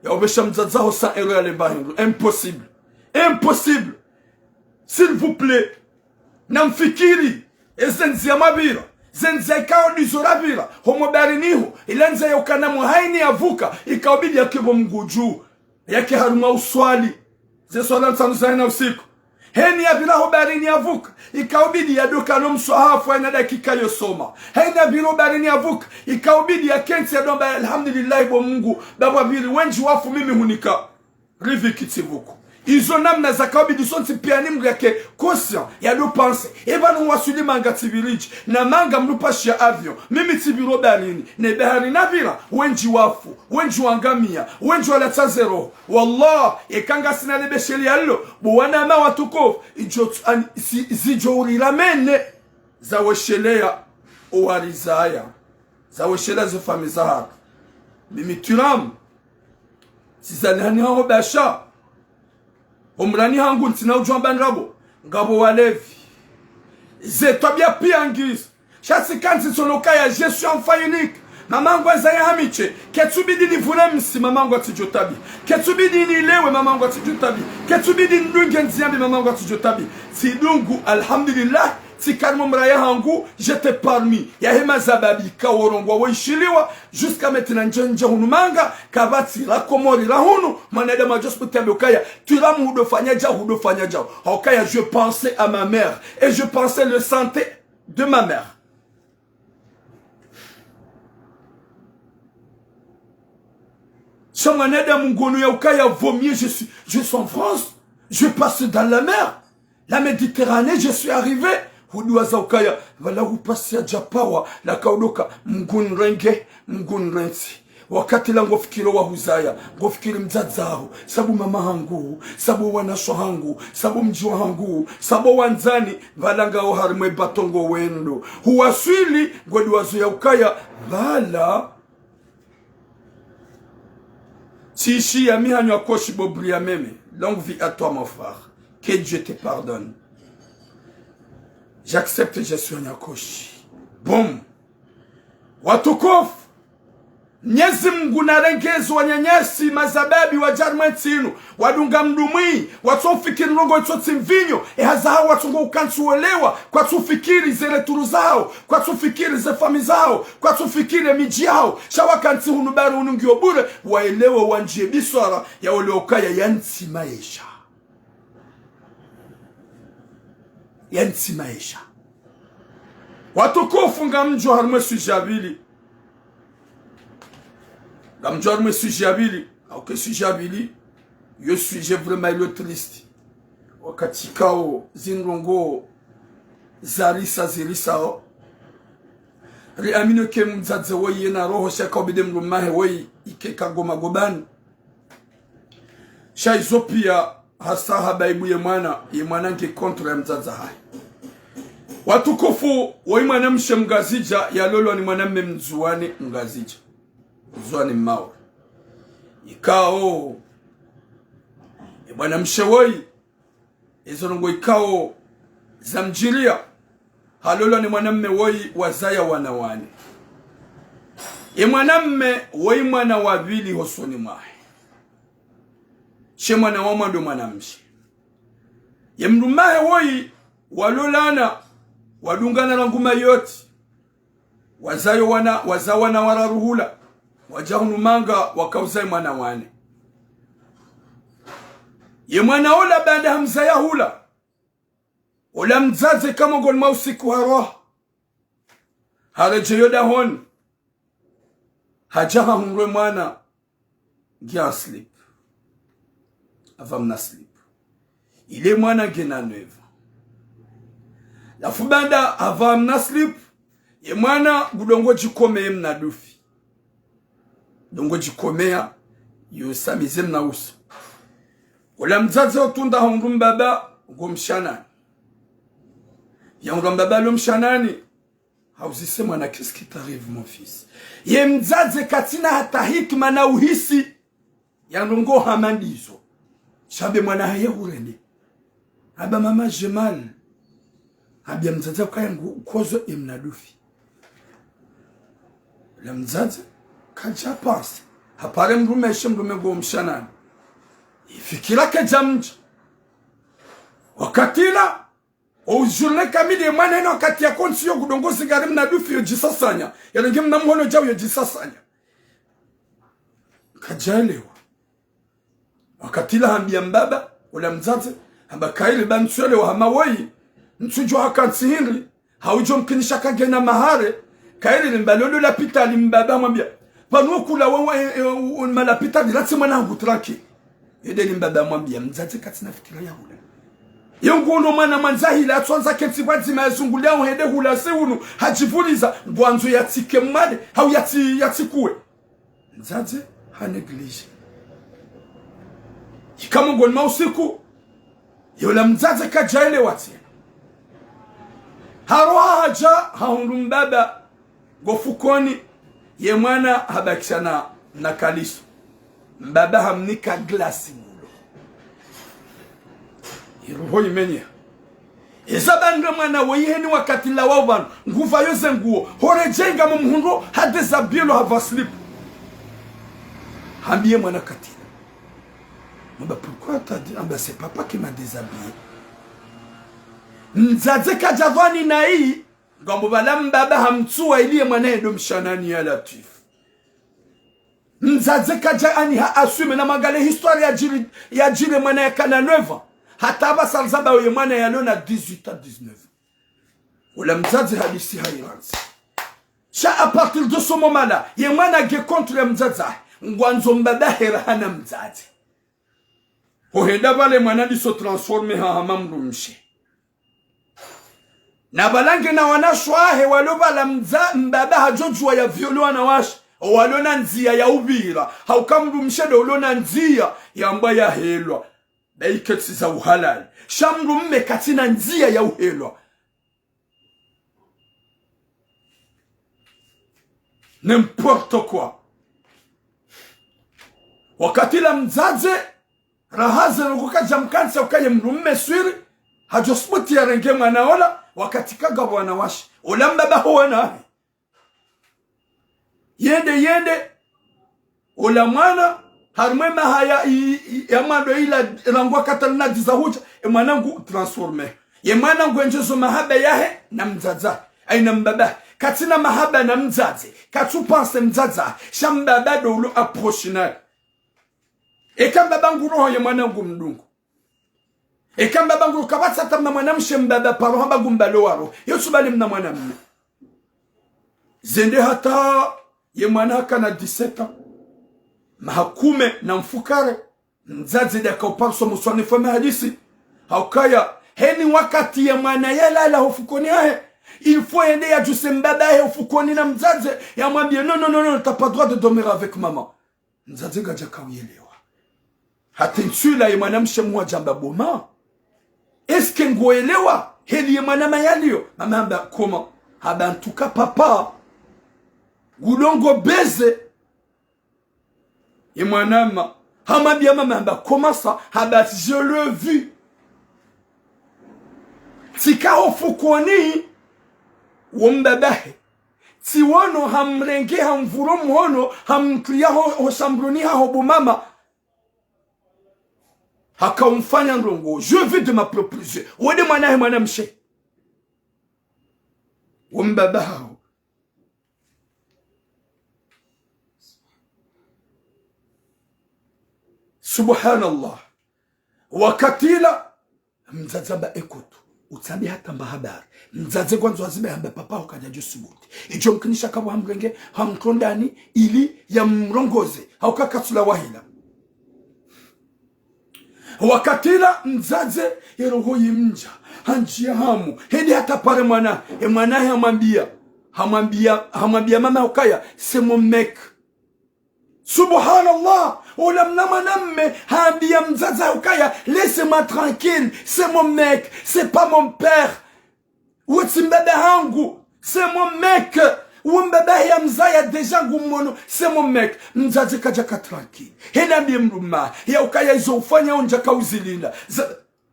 ya obesha mzazaho 100 € ya lembahindu, impossible, impossible, s'il vous plaît, namfikiri, ezenzi ya mabira, zenzi ya ikao nizorabira, homo barinihu, ilenza ya ukanamu haini ya vuka, ikaubidi ya kibo mguju, ya kiharuma uswali, ze swala nsanu zahina usiku, heni ya viraho barini ya vuka, ikaubidi ya dokano mswahafu ya dakika yosoma, heni ya viraho barini ya vuka, ikaubidi ya kensi ya domba, alhamdulillahi bo Mungu, baba viri wenji wafu mimi hunika, rivi kitivuku. Izo namna za kaubidi sonti piani mreke conscient ya do pense. Eba nou wasuli manga tibiriji. Na manga mlupashi ya avion. Mimi tibiro barini. Ne behari na vila. Wenji wafu. Wenji wangamia. Wenji walata zero. Wallah. Ekanga sinalebe sheli allo. Buwana ma watukof. Zijo urila mene. Zaweshelea. Uwarizaya. Zaweshelea zofami zahar. Mimi turam. Sizanihani hao basha. Omrani hangu ntina ujwambani rabo. Ngabo walevi. Zetwabia piangis. Chasi kanti sonokaya. Je suis enfant unique. Mamangu azaya hamiche. Ketubidi ni vunemsi. Mamangu atijotabi. Ketubidi ni lewe. Mamangu atijotabi. Ketubidi ndunge nziyambi. Mamangu atijotabi. Tidungu alhamdulillah. Tikarmo mraya hangu. J'étais parmi. Yahema zababi. Kaworongwa waishiliwa. Jusqu'à maintenant njenja hunumanga. Kabati la komori la hunu. Manada majos putembe okaya. Turamu hudofanyaja hudofanyaja. Okaya je pensais à ma mère. Et je pensais le santé de ma mère. Chamanada mungono ya okaya vomier. Je suis en France. Je passe dans la mer. La Méditerranée, je suis arrivé. Huduaza ukaya wala hupasia japawa la kaudoka mgun renge mgun rensi wakati la ngofikiro wa huzaya ngofikiri mzazaho sabu mama hangu sabu wanasho hangu sabu mjiwa hangu sabu wanzani valanga oharimwe batongo wendo huwaswili ngweduazo ya ukaya vala tishi ya mihanyo akoshi bobri ya meme. Longue vie à toi mon frère, que Dieu te pardonne. J'accepte, je suis un yakoshi. Boum. Watukofu. Nyezi Mungu na rengezo wanyanyasi mazababi wa jarmentinu. Wadunga mdumui. Watufikiri rongo itoti mvinyo. Hazaha watungo ukansuelewa. Kwa tufikiri zele turu zao. Kwa tufikiri ze fami zao. Kwa tufikiri miji yao. Shawakanti hunubari unungio bure. Waelewa wanjie biswara. Ya oleokaya yanti maisha. Yanti maisha. Watukofu nga mjo harume sujabili. Nga mjo harume sujabili. Auke sujabili. Yo suje vraiment ilo triste. Wakati kao zinrongo zarisa zirisa o. Ri amino ke mzadze woyi na roho shaka obide mrumahe woyi ike kagoma gobani. Sha izopia hasa habaibu ye mwana nke kontra ya mzadza hai. Watukufu wa imana mshe mgazija ya lolo ni mwanamme mzuani mgazija. Mzuani mawe. Ikao mwana mshe woi izonongo ikao zamjiria. Halolo ni mwanamme woi wazaya wanawani. Mwanamme woi mwana wabili hosoni mwahe. She mwana wamando mwana mshe. Mrumahe woi walolana wadungana na nguma yote. Wazayo wazawana wararuhula. Wajahunu manga wakauzai mwana wane. Mwana ola banda hamzaya hula. Ola mzaze kama ngolma usiku haroha. Hareje yoda honi. Hajaha humre mwana. Gia sleep. Avamna sleep. Ile mwana gena neva. La fubanda avam na slip. Ye mwana gudongo jikome mna dufi. Dongo jikomea yusamize mna uso wala mzazi otunda hondu mbaba gomshanani yonga mbaba lo mshanani hauzise mwana qu'est-ce qui t'arrive mon fils ye mzazi katina hata hikma na uhisi yanongo hamandizo shabe mwana haye urende aba mama jemal abia mzazi kayangu kozo imnadufi la mzazi kaja pasi hapare mrume gomshanani ifikira kajamja wakatila ujurne kamili mwana wakati ya konsi yo kudongozi gari mnadufi yo jisasanya yalengi mnamuhono jao yo jisasanya kajalewa wakatila hambia mbaba ula mzazi hamba kaili bansuele wa hamawai nsujo hakansi hinri haujo mkinisha kagena mahare kaili mbalolo la pita limbaba mwambia panuo kula wawa malapita dilati mwanangu tranquille yede limbaba mwambia mzazi katina fikira ya hula yongono mwana manzahila atwanza kenti bwazi mazungulia uhede hula seunu hajivuliza ngwanzo yatike mwade hau yatikue mzazi haneglige kama ngolma usiku yola mzazi kajaele wati haroha haja haundumbaba gofukoni ye mwana habakishana na kaliso mbaba hamnika glasi mulo iruho imenya izabanga mwana weyeni wakati la waban nguva yoze nguo horejenga mumuhundo hadeza bilo hava slip hambie mwana katila mba pourquoi t'as dit bah c'est papa qui m'a déshabillé nzaze kajavani na hii ngombo balam baba hamtua ilie mwana ndo mshanani ya Latif nzaze kaja ani ha assume na magale histoire ya jile mwana ya kana 9 hata ba salzaba ye mwana ya lona 18 à 19 wala mzaze hadisi hairanzi cha à partir de ce moment là ye mwana ge contre mzaza ngwanzo mbaba hera hana mzaze hohenda vale mwana diso transforme ha hamamrumshi na balange na wanashwahe waloba la mbaba hajojwa ya violo na wash walona nzia ya ubira haukamrumshe dolona nzia ya mbaya helwa baiketsi za uhalali shamrumme katina nzia ya uhelwa n'importe quoi wakati la mzaze rahaze nukukaja mkansa ukaye mrumme swiri hajosmuti ya renge mwanaola wakati kaga wanawashi ulamba bahuwana yende ula mwana harumema haya yamando ila rangwa katalina dizahuja mwanangu transforme ye mwanangu enjezo mahaba yahe na mzaza aina mbaba katina mahaba na mzaze katupanse mzaza shambaba dolo approchina ekamba bangu roho ye mwanangu mdungu ekamba bangu kabatsa tamna mwanamshe mbaba paro hamba gumbalo waro yosubali mna mwanamme zende hata ye mwanaka na 17 ans mahakume na mfukare mzazi da kaupanso muswani fama hadisi haukaya heni wakati ya mwana yala hufukoni hae il faut aider ya juse mbaba he hufukoni na mzazi ya mwambie non t'as pas droit de dormir avec maman mzazi gaja kawiyelewa hata insula ya mwanamshe mwa jamba boma eske ngoelewa heli ya mwana mayalio mama hamba koma haba antuka papa gulongo beze et mwanama hamabia mama comment ça haba je le vu tika ofukoni wombabahe ti wono hamrenge hamvuro mhono hamklia ho sambroni ho bomama hakamfanya ndongo je vis de ma propre yeux wode mwana mshe wombabahe subhanallah wakatila mzazaba ekoto utabi hata mahabari mzaze kwanza wazibe hamba papa ukaja josubuti ijo mkinisha kabo hamrenge hamkondani ili ya mrongoze haukakatsula wahila wakatila mzaze yeroho yimja hanjia hamu hedi hata pare mwana hamwambia mama ukaya c'est mon mec subhanallah Ola mnamme hambia mzaza ukaya, laissez-moi tranquille, c'est mon mec, c'est pas mon père. Uti mbebe hangu, c'est mon mec. Umbebe ya mzaya deja ngumono, c'est mon mec. Mzazi kajaka tranquille. Hena mruma, ya ukaya izo ufanya unjaka uzilinda.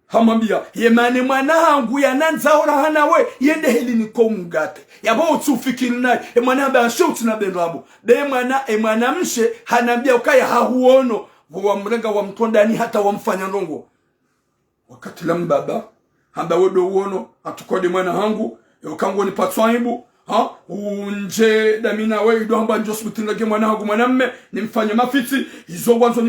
Hamambia, yemane mwana hangu ya nanza ora hanawe, yende heli ni kongate. Yabo utufikiri nae, mwana hamba anshuti na benrabu. De mwana mshe, hanambia ukaya hahuono. Wa mrenga wa mtondani hata wa mfanya nrongo. Wakati la mbaba, hamba wedo uono, atukode mwana hangu, yukangu ni patswaibu. Unje damina we ido hamba njosu kutinlage mwana hangu mwanamme ni mfanya mafiti izo wanzo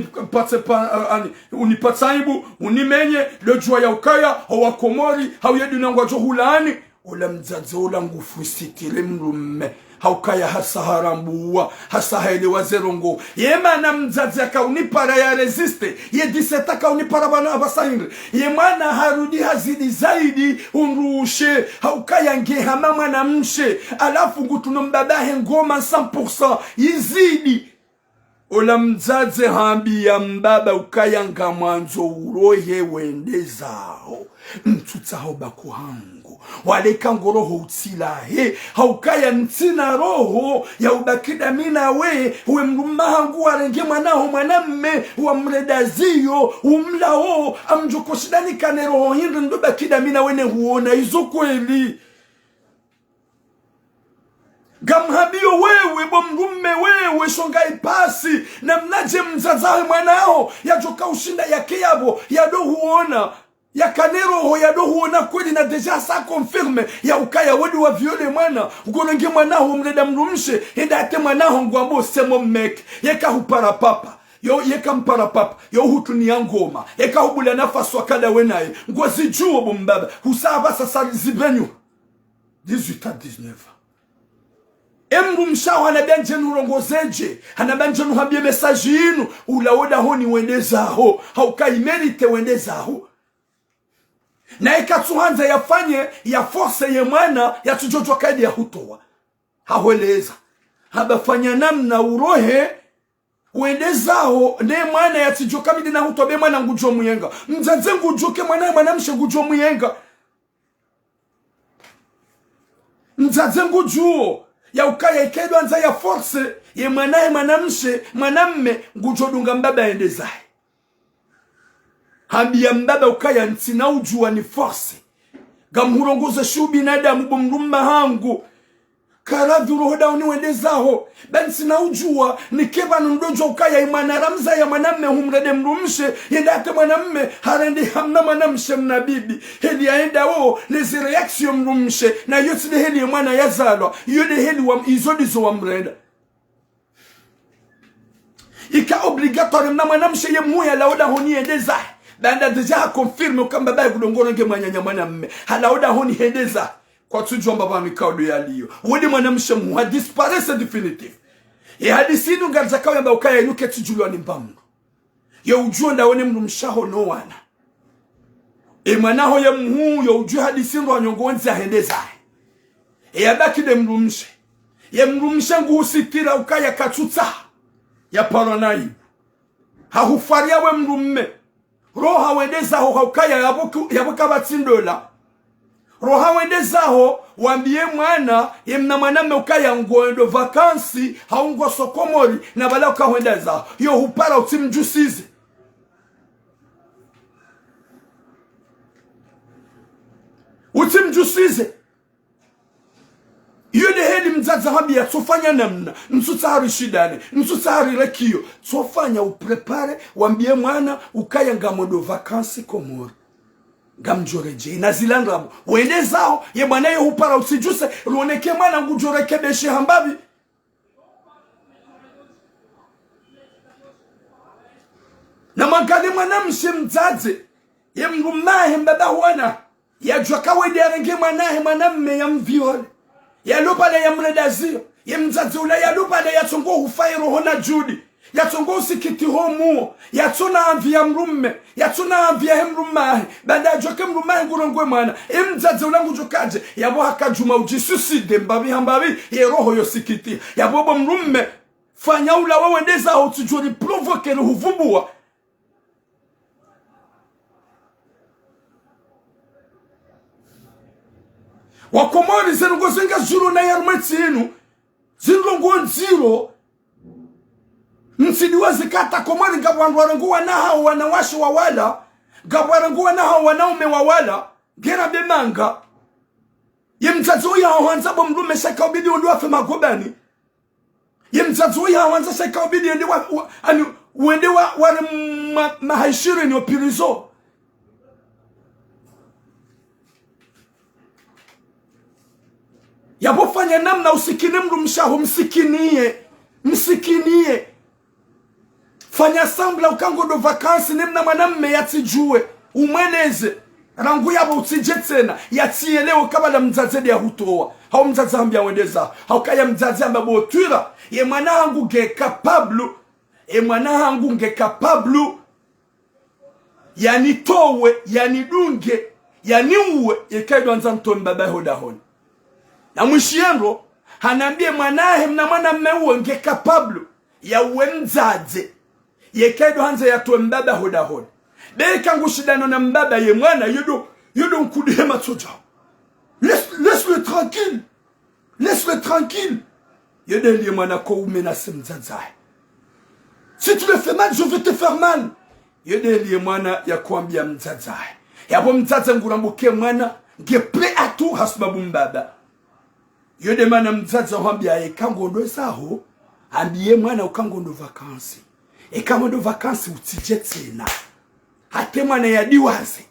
unipataibu unimenye lejua ya ukaya hawa komori hawedu na ngwajo hulani ula mzazi ula ngufu sitile mrumme haukaya hasa harambuwa hasa haile wazerongo yema na mzazi yaka unipara ya resiste ye disetaka unipara wana abasahindri yema na harudi hazidi zaidi unruushe haukaya nge hamama na mshe alafu ngutuno mbabahe ngoma 100% yizidi ola mzazi hambi ya mbaba ukaya nga mwanzo uroye wende zao mtuta hao baku hangu waleka ngoroho utilahe haukaya ntina roho ya ubakida mina we mruma hangu warenge mwanaho mwanamme wa mredaziyo umlao amjokoshidani kane roho hindi ndo bakida mina wene huona izo kweli gamhabio wewe bomrume wewe shonga ipasi na mnaje mzazawe mwanao yajoka ushinda yake yabo yado huona ya kanero ho yado huona kweli na deja sa confirme ya ukaya wedu wa viole mwana ugonenge mwanao mreda mrumshe enda ate mwanao ngwambo semo mek yeka hupara papa yo yeka mpara papa yo hutuni ya ngoma yeka hubula nafasi wakada wenaye ngwazi juo bombaba husaba sasa zibenyu 18 à 19 Emru mshao hanabianje nurongozeje hanabianje nuhabie message yinu ulaoda honi wendeza ho haukai merite wendeza ho na ikatuhanza yafanye ya force ye mwana ya tujojwa kaidi ya hutowa haweleza habafanya namna urohe wendeza ho ne mwana ya tijoka bidi na hutobe mwana ngujo muyenga mzaze ngujoke mwana mshe ngujo muyenga mzaze ngujo ya ukaya ikedo anza ya force ye mwanae mwanamshe mwanamme ngujodunga mbaba endezae hambi ya mbaba ukaya ntina ujua ni force gamurongoza shubi nadamu bomrumma hangu karadhu rohoda uniwendezaho bensi na ujua ni keba nundojo ukaya imana ramza ya mwanamme humrede mrumshe yendate mwanamme harende hamna mwanamshe mnabibi heli yaenda o lezi reaction mrumshe na yote de heli mwana yazalwa yode heli wa izodizo wa mrenda ika obligatoire mna mwanamshe ye muya laoda honi endeza banda deja confirme ukamba bae kudongoro nge mwanyanya mwanamme halaoda honi endeza kwa tujua mbaba mikaudo ya liyo wadi mwanamshe muha disparese definitive hadisi nu ngarzakao ya mbauka ya inuke tujulwa ni mbamu ya ujua ndawone mnumshaho no wana mwanaho ya mhu ya ujua hadisi nru wanyongo wenzi ahendeza ya baki de mnumshe ya mnumshe ngu usitira ukaya katuta ya paranaibu hahufaria we mnumme roha wendeza ho ukaya yabuka batsindola roha wendezaho wambie mwana yemna mwanamme ukaya ngoendo vakansi haungo sokomori na bala ukawendeza yo hupara utimjusize yode heli mzaza habia tufanya namna msutari shidane msutari rekio tufanya uprepare wambie mwana ukaya ngamodo vakansi komori gamjoreje na zilandramu wende zao ye mwana ye hupara usijuse ruoneke mwana ngujoreke beshe hambabi na magale mwana mshe mzaze ye mrumahe mbaba wana ya jwaka wede arenge mwana mme ya mviole ya lupale ya mredazio ye mzaze ula ya lupale ya tongo hufairu hona judi ya tongo usikiti homu ya tuna amvia mrumme ya tuna amvia hemrumahe banda joke mrumahe ngurongwe mwana mzaze ula ngujokaje ya bo hakajuma ujisusi dembabi hambabi ye roho yosikiti ya bobo mrumme fanya ula wewe ndeza ho tujuri provoke no huvumbua wakomori zengo zenga zuru na yarmeti yenu zingo nziro msidi wazikata komori ngabwangu wanaha wanawashi wawala ngabwangu wanaha wanaume wawala gera bemanga yemtsazo ya wanza bomrume shaka ubidi ndo afa magobani yemtsazo ya wanza shaka ubidi ndo ani wende wa mahashiri ni opirizo yabofanya namna usikine mru mshaho msikinie fanya sambla ukango do vacances nemna mwanamme yatijue umweleze rangu yabo utije tena yatielewe kabla mzazi ya hutoa hao mzazi ambia wendeza hao kaya mzazi amba botura ye mwana hangu ge capable yani towe yani dunge yani uwe yekaido anza mtoni baba hodahoni na mwishiendo hanambie mwanahe mna mwana mmeuwe nge capable ya uwe mzazi yekaido hanza ya tuwe mbaba hodahoni beka ngushidano na mbaba ye mwana yodo nkudihe matsoja laisse-le tranquille yodo liye mwana ko umenase mzazae si tu le fais mal je vais te faire mal yodo liye mwana ya kuambia mzazae yabo mzaza ngurambuke mwana nge prêt à tout hasbabu mbaba yodo mana mzaza wambia ye kangondo saho ambiye mwana ukangondo vacances e kangondo vacances utije tena hate mwana ya diwaze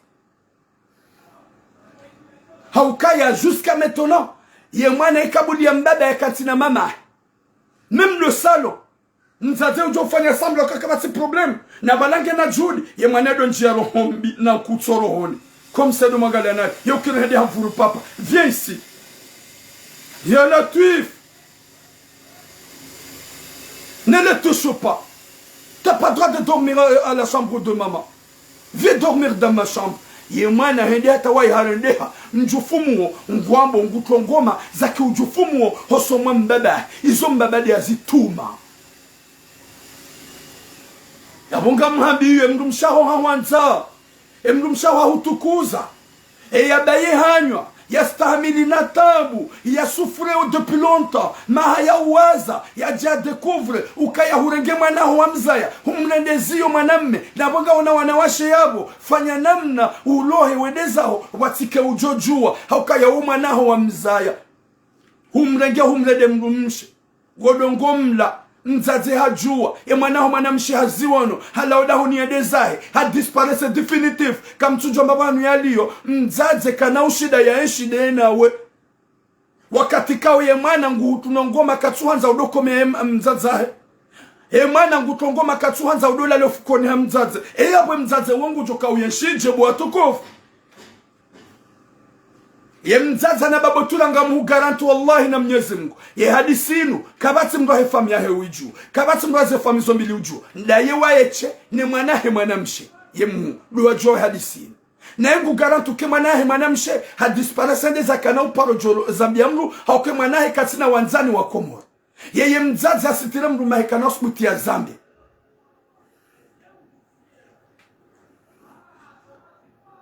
haukaya jusqu'à maintenant ye mwana ikabuli ya mbaba ya katina mama même le salon mzaze ujofanya sambla kama si problème na balange na judi ye mwana do njia rohombi na kutsoro honi comme c'est de magalana yo kile hadi hamfuru papa viens ici ya Latif ne le touche pas, t'as pas le droit de dormir à la chambre de maman. Viens dormir dans ma chambre. Yemana hende hata wai harendeha njufumuo ngwambo ngutongoma zaki ujufumuo hosoma mbaba izo mbaba dia zituma yabonga mhabiwe mrumshaho hawanza mrumshaho hutukuza yabaye hanywa yastahimili na tabu yasufreo depuis longtemps mahaya uwaza yaja découvre ukaya hurenge mwanaho wa mzaya humnendezio mwanamme na bonga wanawashe yabo fanya namna ulohe wedezao watike ujojua haukaya umwanaho wa mzaya humrede mrumshe godongomla mzaze hajua mwanaho mwanamshe haziwono halaudahu niyedezahe hadisparese definitive kamtujo mbabanu yaliyo mzaze kana ushida ya enshide nawe wakati kao ye mwana ngutunongoma katsuhanza udokome mzazahe mwana ngutongoma katsuhanza udola lofukoni ha mzaze yabwe mzaze wangu joka uyenshije bwatukofu ye mzaza na babotula ngamu garantu wallahi na Mwenyezi Mungu ye hadisinu kabati mndo hefamu ya hewiju kabati mndo hefamu zombili uju ndaye waeche ne mwanahe mwanamshe ye mu duwajo hadisinu na yengu garantu ke mwanahe mwanamshe hadisparasende za kana uparo jolo zambia mru hauke mwanahe katina wanzani wa Komoro ye mzaza asitira mru mahekana osmuti ya Zambia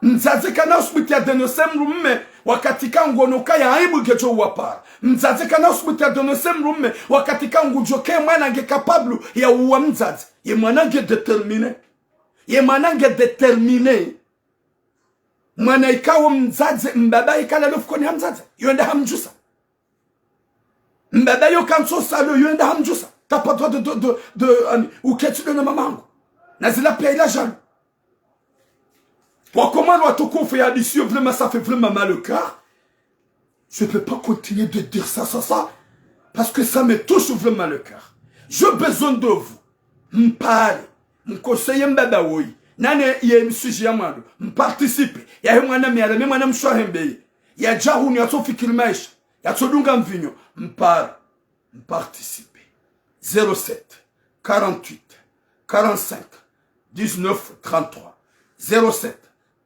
mzaze kana osmuti ya denose mru mme wakati kangu onoka ya aibu gejo wapara mzaze kana osmuti ya denose mru mme wakati kangu joke mwana nge capable ya uwa mzaze ye mwana nge determine mwana ikawo mzaze mbaba ikala lofukoni hamzaze yuenda hamjusa mbaba yo kanso salo yuenda hamjusa t'as pas droit de ou que tu donnes mamangu nazila pia ila jalo comment watukufu ya hadisio vraiment ça fait vraiment mal au cœur. Je ne peux pas continuer de dire ça parce que ça me touche vraiment le cœur. J'ai besoin de vous. M'parle, m'conseiller mbaba woi. Nane ye msuji ya mwando. M'participe. Ya he mwana miara, me mwana mshwa hembeye. Ya jahuni ya tofikiri maisha. Ya todunga mvinyo. M'parle, m'participe. 07 48 45 19 33 07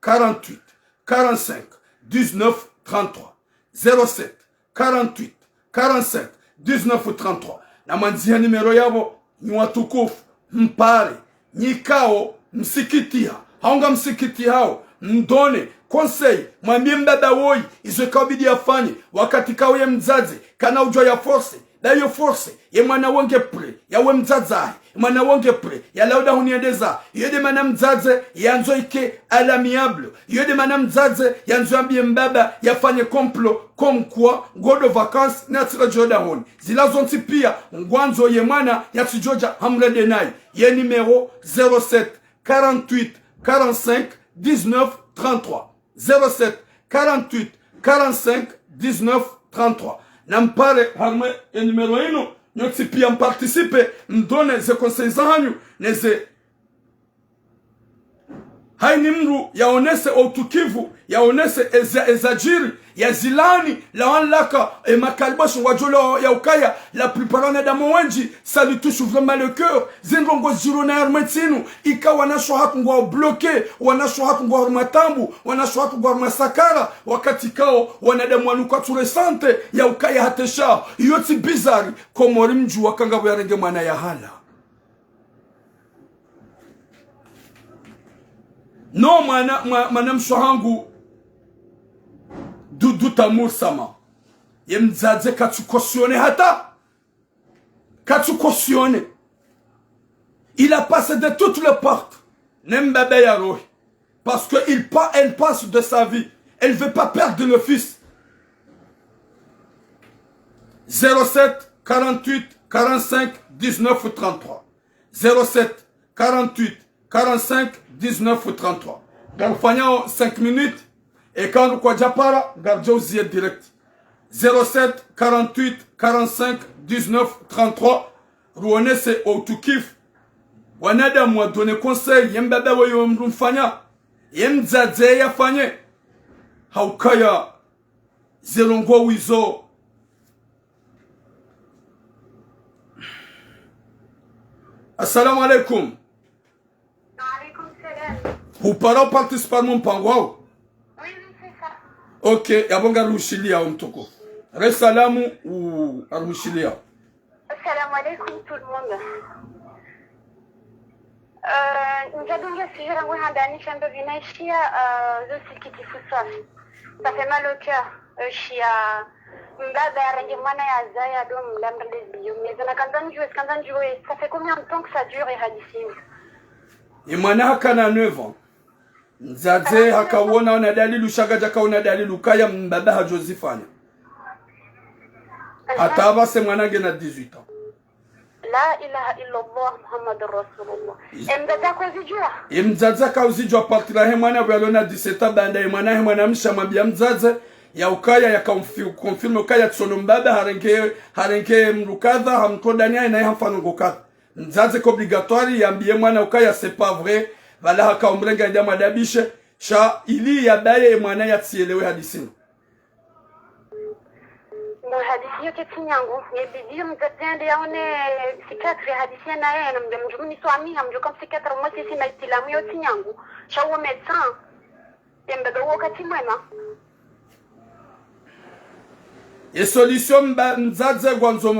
48 45 19 33 07 48 45 19 33 na manzia nimero yabo ni watukufu mpare nyikao msikitia haunga msikiti hao mdone conseil mwambie mbaba woi izo kabidi afanye wakati kawe mzazi kana ujwa ya force da yo force ye mwana wonge pre ya we mzaza mwana wonge pre ya lauda huniendeza yede mana mzaze yanzo ike alamiable yede mana mzaze yanzo ambie mbaba yafanye complot comme quoi go de vacances na tsira joda honi zilazo ntipia ngwanzo ye mwana ya tijoja hamle denai ye numéro 07 48 45 19 33 07 48 45 19 33 nampare harme e numero ino nyoti pia mparticipe mdone ze conseils zanyu neze haini mru yaonese otukivu yaonese ezajiri ya zilani la wanlaka et makalbosh wajolo ya ukaya la plupart na damo wenji ça lui touche vraiment le cœur zingongo jirona armetinu ika wanasho hatu ngwa bloqué wanasho hatu ngwa matambu wanasho hatu ngwa masakara wakati kao wanadamu wanuka turesante ya ukaya hatesha yoti bizarre komori mju wakanga bwarenge mwana ya hala no mana mshohangu Dudu Tamour Sama. Yemzadze katukosione hata. Katukosione. Il a passé de toutes les portes. Nembebe Yarohi. Parce qu'elle passe de sa vie. Elle ne veut pas perdre le fils. 07 48 45 19 33. 07 48 45 19 33. Garfagnan 5 minutes. Et quand nous quoi japara, gardez direct. 07 48 45 19 33. Rouane c'est autukif. Wanada mwa donné conseil. Yembaba wa yomrumfanya. Yemzadze ya fanye. Haukaya. Zelongo wizo. Assalamu alaikum. Alaikum salam. Vous parlez participalement pangwao. Ok, yabonga rushilia mtoko. Resalamu ou arushilia. Assalamu alaikum tout le monde. Njadunga sijara ngwe handani shamba vinaishia zosikitifu safi. Ça fait mal au cœur. Shia mbaba ya rangi mwana ya zaya do mlamda lesbio. Mais ça fait combien de temps que ça dure et hadithine? Imwana haka na 9 ans. Nzaze haka wona una dalilu shaka jaka una dalilu kaya mbaba ha Josifanya. Ataba se mwanange na 18 ans. La ilaha illallah Muhammadur Rasulullah. Mbaba kwa zijua? Mzaze ka uzijua partira he mwana bwalona 17 ans banda mwana he mwana msha mabia mzaze ya ukaya ya confirme ukaya tsono mbaba harenke mrukadha hamkodania na hamfano ngokata. Nzaze ko obligatoire yambie mwana ukaya c'est pas vrai. Vala haka umrenga ndia madabishe sha ili ya baye mwana ya tsielewe hadisini. Ndo hadisi yote tinyangu yebidi mzatende yaone psychiatre hadisi na yeye na mjumuni swami hamjo kama psychiatre moi sisi na istilamu yote tinyangu sha uo médecin yembebe wakati mwema. Et solution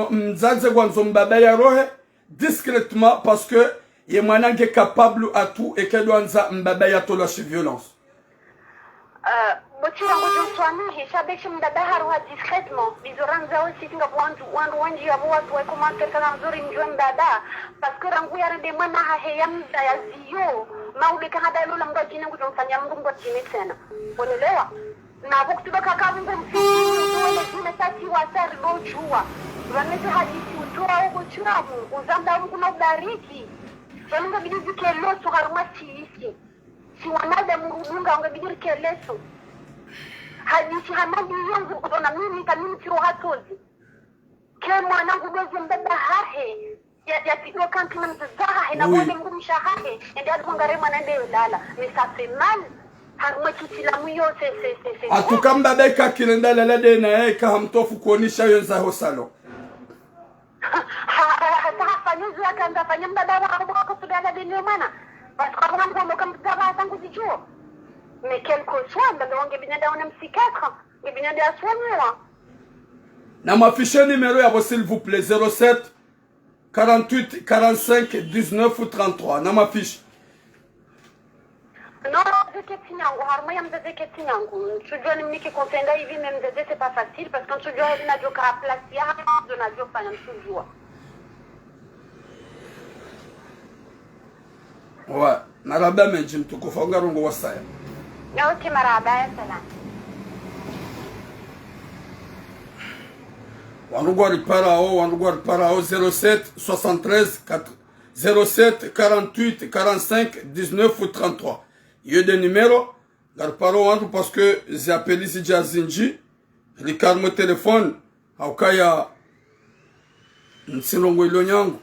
mzaze gwanzo mbaba ya rohe discrètement parce que ye mwanange capable à tout et qu'elle doit mbaba ya tola chez violence. Bochira ngojo swami hishabe mbaba haruha discrètement bizoranza aussi tinga wandu wanji ya watu wa commenter kana nzuri njwe mbaba parce que rangu ya rende mwana haheya mda ya ziyo maude kahada lola mgajine nguzomfanya mungu ngajine tena unaelewa na bokutuba kakavu ngumfiki mesati wasari gojua wanete hadisi utoa huko churamu uzamba mungu na ubariki Yanunga bidiri keleso haruma chiisi. Si wanada murudunga unga bidiri keleso. Hadisi hamadi yongu kutona mimi kamini kiro hatozi. Kile mwanangu dozi mbeba hahe. Ya tido kanti na mtazaha na mwende mgumisha hahe. Ende adu mwangarema na ndewe lala. Mesafe mal. Haruma chitilamu yo se. Atukamba beka kirenda lalade na eka hamtofu kuonisha yonza hosalo. Hafanyizu ya kanda fanya mbaba wa kusudala dini mana parce que quand on comme ça va tant que tu mais quelque soit mbaba wange binada wana psychiatre binada soigner na mafishe numéro ya s'il vous plaît 07 48 45 19 ou 33 na mafishi. Non, mzee yangu harumaya mzee keti yangu tujua ni mniki kontenda hivi mzee c'est pas facile parce que tujua hivi najua ka place ya ndo najua fanya tujua. Ouais, maraba menji mtukufu ungarongo wasaya. Na wote maraba ya sana. Wanugwari parao 07 73 07 48 45 19 ou 33. Il y a des numéros. Garparo wangu parce que j'ai appelé ici Jazinji. Ricardo mon téléphone. Aukaya Nsilongo Ilonyangu.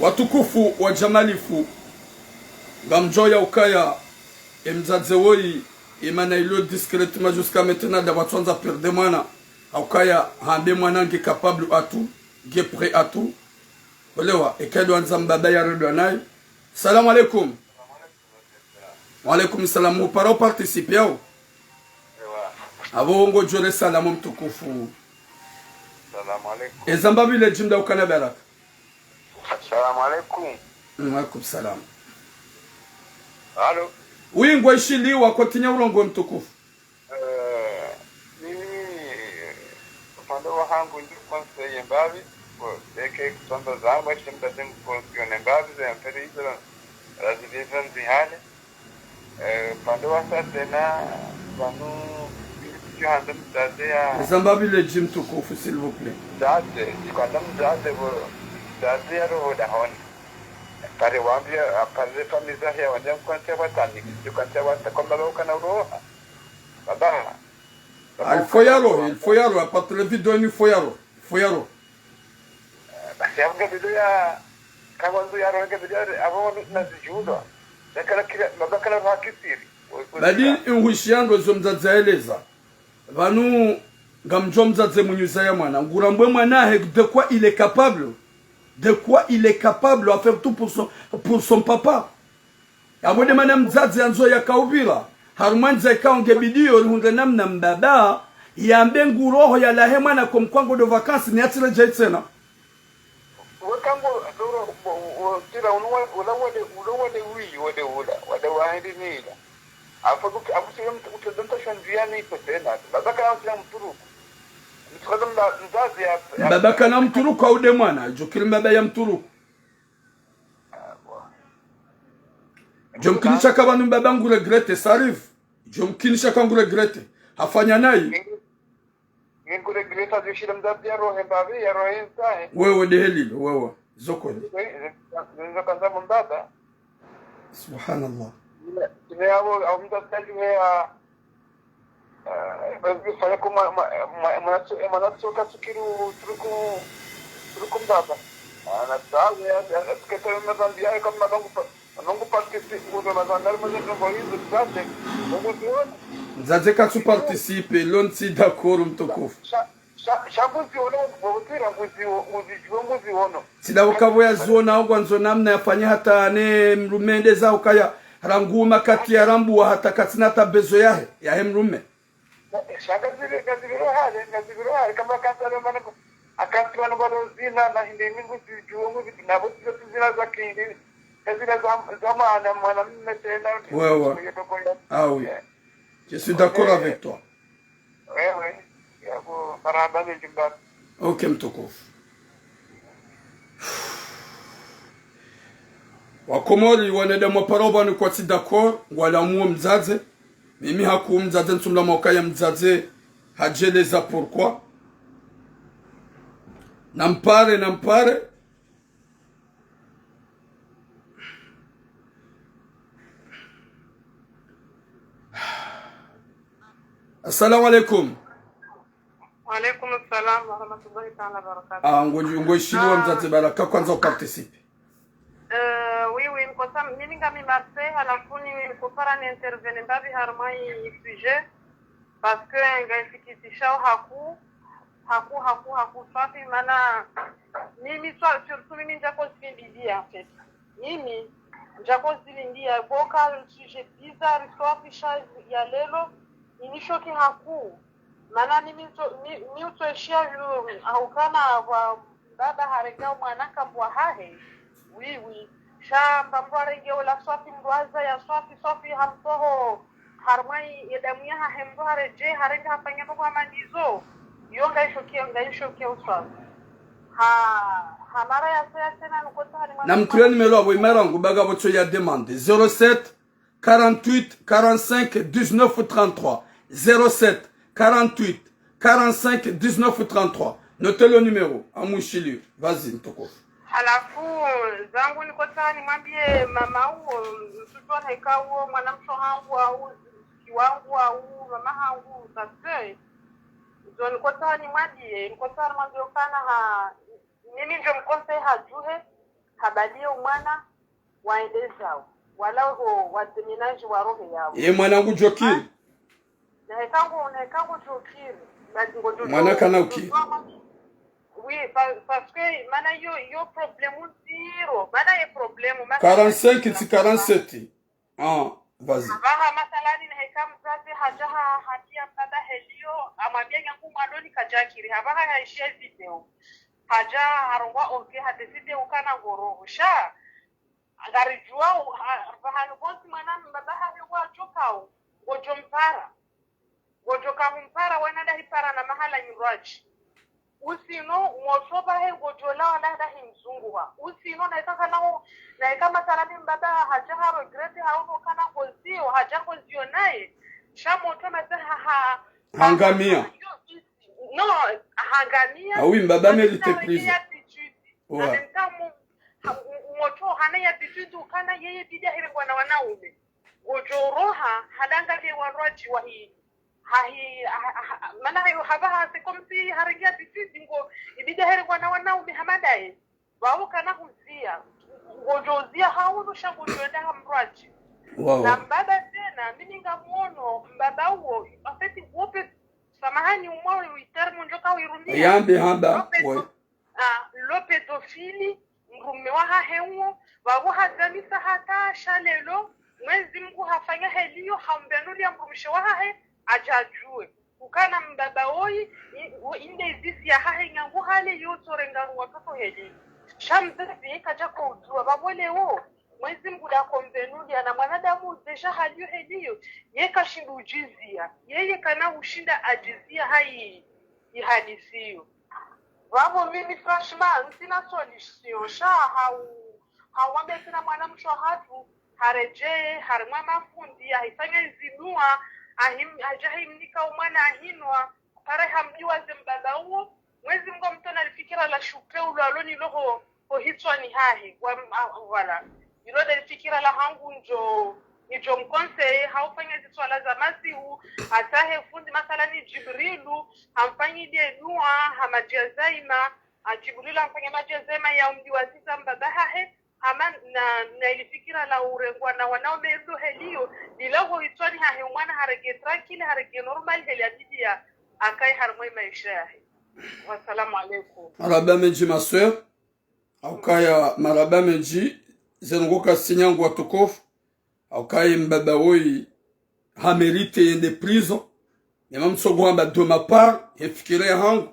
Watukufu wa jamalifu gamjoya ukaya emzadzewoi imana ilo discrètement jusqu'à maintenant da watsonza perde mwana ukaya hambe mwana nge capable à tout nge prêt à tout olewa ekado anza mbaba ya redo nayo. Salam alaikum. Wa alaikum salam. Mu paro participer yao abo ngo jore salamu mtukufu. Salam alaikum. Ezamba bile jimda ukana baraka. Assalamu alaikum. Alaikum salam. Allô? Oui, ngwashili wakotinya ulongo mtukufu. Mimi upande wa hangu ndio kwanza yembavi kwa deke kusamba zama shimda zengu kwa yembavi za mpere hizo razilivan zihane. Upande wa sasa na panu kitu handa mtaze ya Zambabi le jim mtukufu s'il vous plaît. Zade, kwa mzaze Zazi ya roho da honi. Pare wambia pare familia ya wajam kwanza watani kwanza watakomba loka na roho. Baba. Il faut yaro, à part le vidéo il faut yaro. Basi hapo video ya kama ndio yaro ke video hapo na zijudo. Dakala kila mabaka na hakisiri. Badi inwishiando zomzazaeleza. Vanu gamjomzaze munyuza ya mwana ngurambwe mwana de quoi il est capable. De quoi il est capable à faire tout pour son papa. Abone manam mzazi anzo ya kaubira. Harumanza ikaonge bidio hunde namna mbaba. Yambe nguroho ya lahe mwana kumkwango de vacances ni atira jaitsena. Wakango doro tira unawade wade wahidi nila. Afu utadonta shanziani potena. Baba kana mturu. Baba kana mturuku aude mwana jokili baba ya mturuku jomkinisha kabanu baba ngu regrette sarif jomkinisha kangu regrette afanya nayi ngu regrette azishira mzazi ya rohe babi ya rohe nsahe wewe dehelilo wewe zokoni nzo kanza mbaba subhanallah ile au mzazi ya fanya kuma manatsoka tukiru turukum baba anataza ya sketa mazambi ya kama nangu participe ngudo mazandar mazeto boizo tsate nangu tuone nzaze katsu participe lonsi d'accord mtukufu shabuzi ono botira nguzi ono sida ukavo ya zona au gwanzo namna yafanya hata ne mrumende za ukaya ranguma kati ya rambu hata katina tabezo ya mrume shangazile ngazibiro hali kama kasale manako akati wana balo zina na hindi mingu juongo nabo zina za kindi zina za mwana tena ouais ah oui je suis d'accord avec toi ouais yako maraba ni jumba OK mtukufu wakomori wanada maparoba ni kwa si d'accord wala muo mzaze mimi haku mzaze nsumla mokaya mzaze hajeleza pourquoi nampare Assalamu alaikum. Wa alaikum assalam wa rahmatullahi ta'ala barakatuh. Ngoishiliwa mzaze baraka kwanza uparticipe. Oui, niko sam mimi ngami Marseille halafu niko para ni intervenir babi harmai sujet parce que ngaifikisha haku safi maana mimi surtout mimi njako sikimbia en fait. Mimi Jako zilindia boka sujet bizarre histoire ya lelo inishoki haku maana ni utoeshia haukana wa baba harengao mwanaka mbwa hahe wiwi shamba mbwarenge wala swafi mbwaza ya swafi hamtoho harmai edamuya hahembo hareje harenga hafanya kwa mandizo yonga ishokia uswafi hamara ya tena nukota halima na mtuye numero abo imarangu baga bocho ya demande 07 48 45 19 33 07 48 45 19 33. Notez le numéro amushili. Vas-y mtoko. Halafu zangu nikota nimwambie mama huo mtoto anaikao mwanamsho hangu au kiwangu au mama hangu sasa ndio nikota nimwambie kana mimi ndio mkose hajuhe habalie umwana waendezao wala ho wateminaji wa roho yao ye mwanangu jokiri na hekangu jokiri mwana kana uki oui parce que mana yo problème zero mana ye problème 45 ti 47 vas-y baha masalani na hekamu zate hajaha hatia mtada helio amwambia nyangu mwadoni kajakiri habaha haishia video haja harongwa oke hadeside ukana ngoro sha ngarijua bahanu bonsi mwana mbabaha hewa chokao gojo kampara wanada hipara na mahala nyuraji usino mwosoba he gojo la wanada himzunguwa usino na ikaka nao na ikama salami mbaba haja ha regrete hauno kana ngozio haja ngozio nae sha moto mazaha hangamia no hangamia oui mbaba mérite plus ouais moto hana ya bitu kana yeye bija hili kwa wanaume gojoroha hadanga ke warwaji wa hii mana hayo habaha sekomsi haringia bitu ngo ibija hili kwa wanaume hamadae wao kana huzia gojozia hauno shagojoenda hamrwaji wow na mbaba tena mimi ngamuono mbaba huo afeti wope samahani umwao uitermu njoka uirumia yambe hamba lo pedofili mrume wa hahewo wabo hazamisa hata shalelo mwezi Mungu hafanya helio hambenuli ya mrumishe wa hahe ajajue ukana mbaba oi inde izisi ya hahe nyangu hale yoto rengaru watoto heli shamzezi kaja kujua babole wo mwezi Mungu da kombenuli na mwanadamu deja halio helio yeka shindu ujizia yeye kana ushinda ajizia hai ihadisiyo wabo mimi franchement sina solution sha hawambe sina mwanamsho hatu hareje harma mafundi haifanya izinua ajahimnika umwana ahinwa pare hamjua zembaba huo mwezi Mungu mtona alifikira la shukeu lwaloni loho hitwa ni hahi wala ilo alifikira la hangu nijo mkonseye haufanya ziswala za masihu atahe fundi masala ni Jibrilu hamfanyi denua hamajazaima Jibrilu hamfanya majazaima ya umdi wa sisa mbabahahe hama na ilifikira la urengwa na wanaume ndo helio nilaho hitwani hahe umwana harege tranquille harege normal heli adidia akai harmoi maisha yahe wassalamu alaikum maraba menji ma soeur aukaya maraba menji zenunguka sinyangu watukofu aukai mbaba woi ha mérite yende prison ya mamsogwamba de ma part yefikire hangu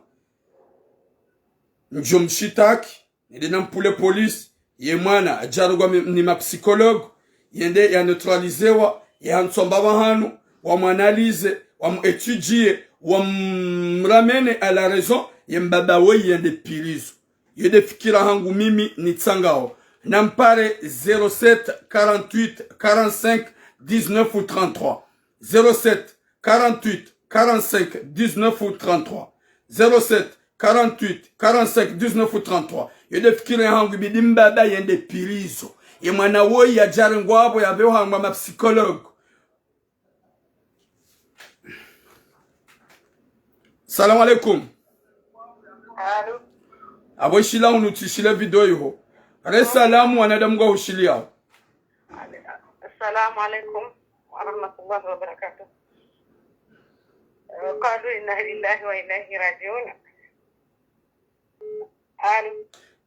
njomshitaki nende nampule police ye mwana ajarugwa ni ma psychologue yende ya neutralizewa ya nsomba bahanu wa mwanalize wa étudier wa mramene à la raison ye mbaba woi yende prison yende fikira hangu mimi nitsangao Nampare 07 48 45 19 ou 33. 07 48 45 19 ou 33. 07 48 45 19 ou 33. Yede fikire hangu bidimbaba yende pirizo. Ye mwana woi ya jarengwa abo ya beo hangu ma psychologue. Salam alaikum. Allô. Abo shila unutishile video yuho. Resalamu wanadamu kwa ushilia. Assalamu alaikum wa rahmatullahi wa barakatuh. Qalu inna lillahi wa inna ilaihi raji'un.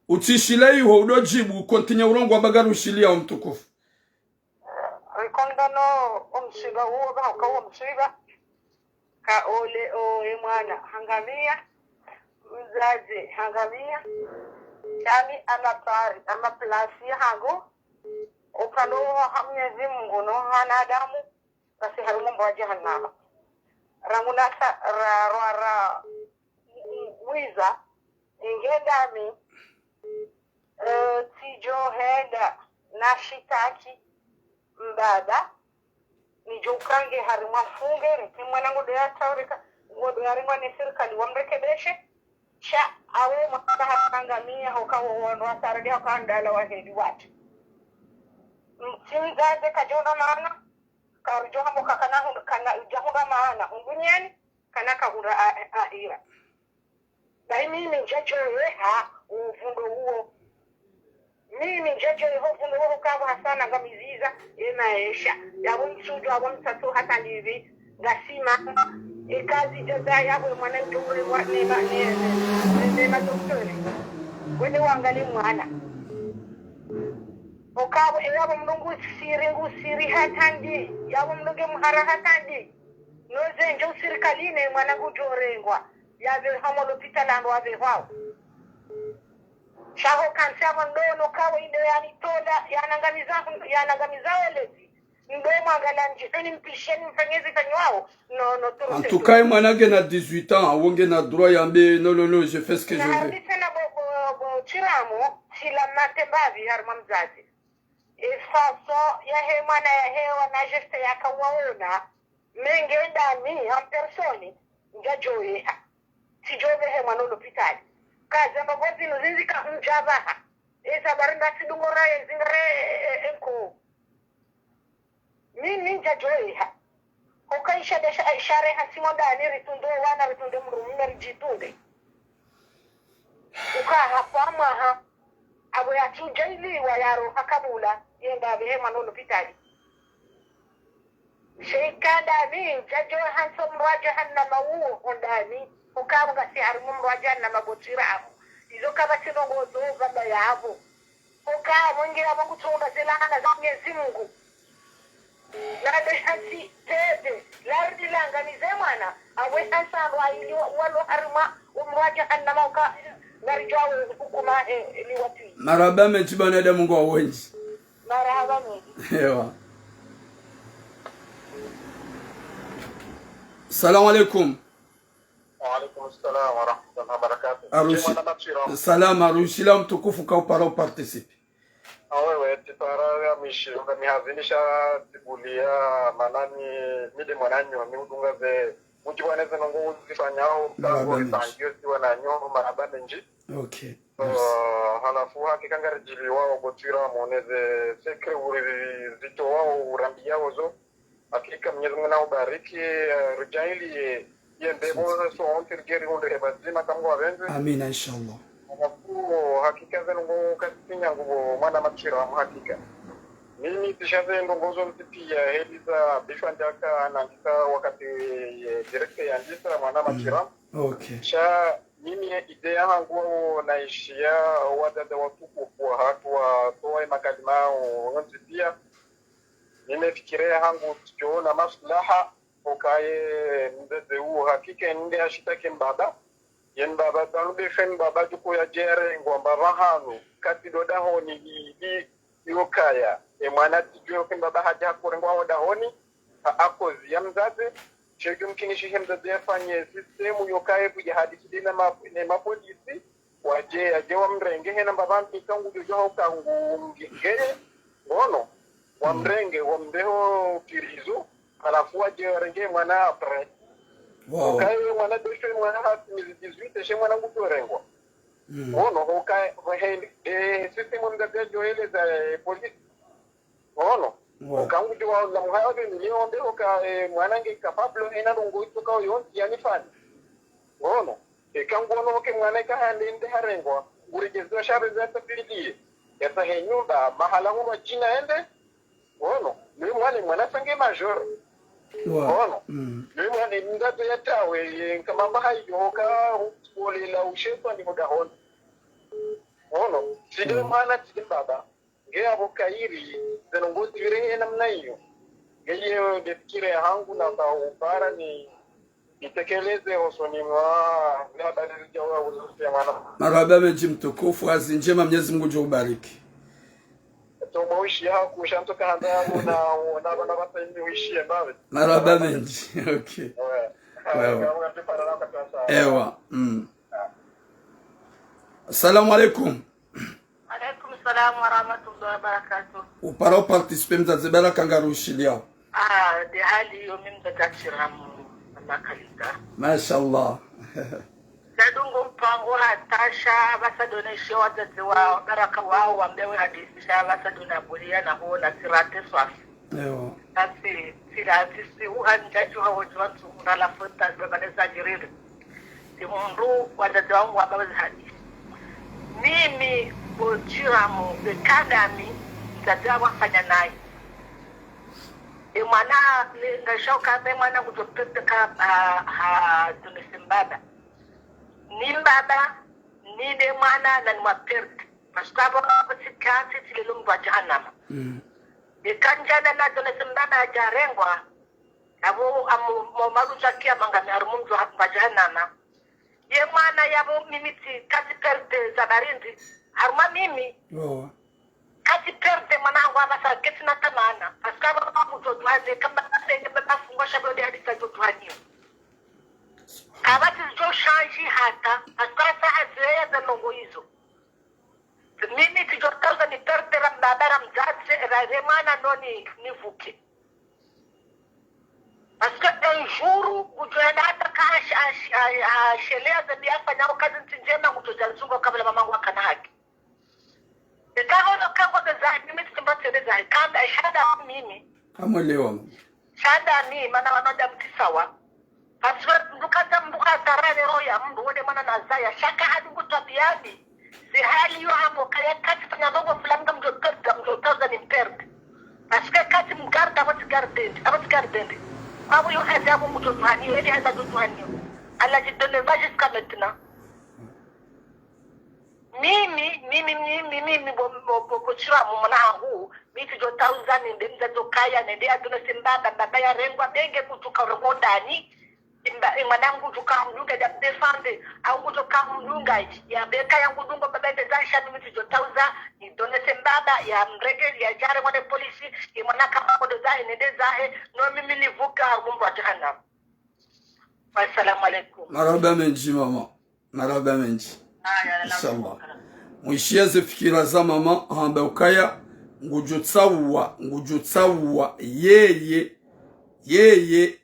Utishile yuho udojibu kontinye urongo wa bagaru ushilia mtukufu. kondano omsiba huo kwa omsiba ka ole o mwana hangamia mzazi hangamia yani anapari ama plasi hango ukalo hamnyezi Mungu no hanadamu basi harumu mwa jahannama ramunasa ra wiza ingedami tijo heda na shitaki mbada nijo ukange harima fungere kimwanangu doya taurika ngodo yarimwa ni serikali wamrekebeshe cha awe mwana hatangamia hokawo wanwa taradi hakandala wahedi watu mtingaze kajona maana karujo hamo kana jahunga maana ungunyani kana kahura aira na mimi njajoe ha uvundo huo mimi njajoe ho uvundo huo kawa sana ngamiziza emaesha yabo msujo abo mtatu hata ndivi gasima ekazi jaza yabo mwana ndure wa nema doktori wende wangali mwana okabu yabo mlungu siri hatandi yabo mlungu muhara hatandi noze njo serikaline mwana kujorengwa yabe hamo lopitala ndo abe wao shaho kansa ndono kawa inde yani tola yanangamiza lezi ndo mwangala njifeni mpisheni mfanyezi fanywao no toro en tout cas mwanage na 18 ans wonge na droit yambe non je fais ce que je veux na tena bo chiramo sila matembavi harma mzazi façon ya he mwana ya hewa na geste ya kawaona menge ndani en personne ngajoye sijobe he mwana l'hôpital kaza magozi nuzizika mjaba esa barinda sidungora zingre enko mimi ngajoye okaisha desha ishare hasimo ndani ritundo wana ritunde mrumu rijitunde ukahafamu ha abo ya tujaili wa yaro hakabula yenda behe manolo pitali sheikanda ni jajo hanso mraja hanna mawu ondani ukabu gasi armu mraja hanna mabotira amu izo kaba sinongozo baba yabo ukabu ngira mungu tunga zilana za Mwenyezi Mungu na behansi tete lardi langa ni zemana awe hansa wa ili walo harma umraja hanna mauka narijawo hukuma liwati maraba mechibana da Mungu awenji maraba mimi ewa Assalamu alaikum. Wa alaikum assalam wa rahmatullahi wa barakatuh. Salam arushila mtukufu kwa upara participe. Awewe titara mishi ngamihazinisha tibulia manani mide mwananyi wa miudunga ze mujibwaneze nongo uzifanyao mtango itangio siwa na nyoro marabane nji. Okay. Halafu hakika ngarijili wao botira mwoneze sekre uri zito wao urambi yao zo hakika Mwenyezi Mungu na ubariki rujaili yendebo so ontirgeri hunde hebazima kango abenze amina inshallah hakika zengo kasinya ngubo mwana machira hakika mimi tishaze ndongozo mtipia heliza bifandaka anandika wakati direct yandisa mwana machira okay cha mimi idea yangu naishia wadada watuku kwa hatu wa toa makalimao mtipia nimefikiria hangu tukiona maslaha ukaye mzeze huo hakika ninde ashitake mbaba yen baba tanube fen baba juko ya jere ngomba bahanu kati doda honi di yokaya mwana tijwe fen baba haja kurengwa oda honi akozi ya mzaze chegum kinishi hemzaze afanye system yokaye kuja hadithi dina mapolisi waje ajewa mrenge hena baba mtikangu jojo kangu ngeye ngono wamrenge wambeho kirizo alafu waje renge mwana apre wow kai mwana dosho mwana hati 18 she mwana ngutorengwa ono hokai hohende system mndaga joele za police ono kangu jo la muhayo ni ombe hoka mwana nge capable ina ndongo itoka yonti yani fani ono kangu ono hoke mwana ka hande harengwa urejezo shabe za tafili yasa henyumba mahala ngo jina ende ono ni mwana sange major ono ni mwana ndato yatawe kama bahayo ka ukolela ushepa ni mudahon ono sidi mwana sidi baba nge abo kairi zenongo tire namna hiyo Yeye defikire hangu na kaupara ni itekeleze usoni mwa habari za uzoefu. Marhaba menji mtukufu, azi njema, Mwenyezi Mungu akubariki. Tomoishi haku shantoka handamu na wasa hivi uishie mbali. Marhaba menji. Okay. Ewa. Assalamu alaikum. Alaikum salam wa rahmatullahi wa barakatuh. Upara participer mtazibera kangarushilia. De hali yo mimi mtakachiramu makalika. Mashallah. Sadungu mpango hatasha basa donesho wazazi wao baraka wao wambewe hadisha basa donabulia na huo na sirate swafi. Ewa. Kasi sirate uhanja hao watu unala futa babaneza jiriri. Timundu wazazi wao wabawazi hadisi. Mimi bojiramu bekadami tatawa fanya naye. Mwana ngashoka be mwana kutopeka tunisimbaba. Ni baba ni de mwana na mwapert. Pasabo sikati tililumba jahannama. Ikanjana na tunisimbaba jarengwa. Abo amu marujakia mangami arumundu hapa jahannama. Ye mwana yabo mimiti kati perte zabarindi. Haruma mimi. Oh. Kati perte mwanangu abasa ketina tamana. Paskaba babu jotuhane kamba senge bafunga shabodi hadisa jotuhanio. Kabati jo shanji hata paskaba hazeya za longo hizo. Mimi tijotauza ni perte rambabara mzazi remana noni nivuke. Parce que un jour ujoenda hata ka shelea za biafa nao kazi njema kutojazunga kabla mamangu akana haki. Ikaona kako za mimi tumbate za kanda shada mimi. Kama leo. Shada ni maana wanoja mtisawa. Parce que ndukaza mbuka tarane roya mndu wode maana nazaya shaka hadi kutabiani. Si hali yo hapo kaya kati tunyandogo fulani mjotoza ni mperde. Parce que kati mgarda abatgardende. Abu yo hadi abu mjotohani ili hada jotohani. Allah jidone jusqu'à maintenant. Mimi bochira mwana hangu miti jotauza ni ndemza tokaya nende aduna simbaba baba ya rengwa benge kutuka rondani mwanangu tukamnyunga ya defende au kutoka mnyunga ya beka yangu dungo baba ndezasha miti jotauza ni dona simbaba ya mrege ya jare kwa polisi imwana kama kodo zae nende zae no mimi nivuka ngumbu wa jahannam. Assalamu alaikum. Marhaba menji mama. Marhaba menji. Inshallah. Mwishieze fikira za mama hamba ukaya ngujotsawa yeye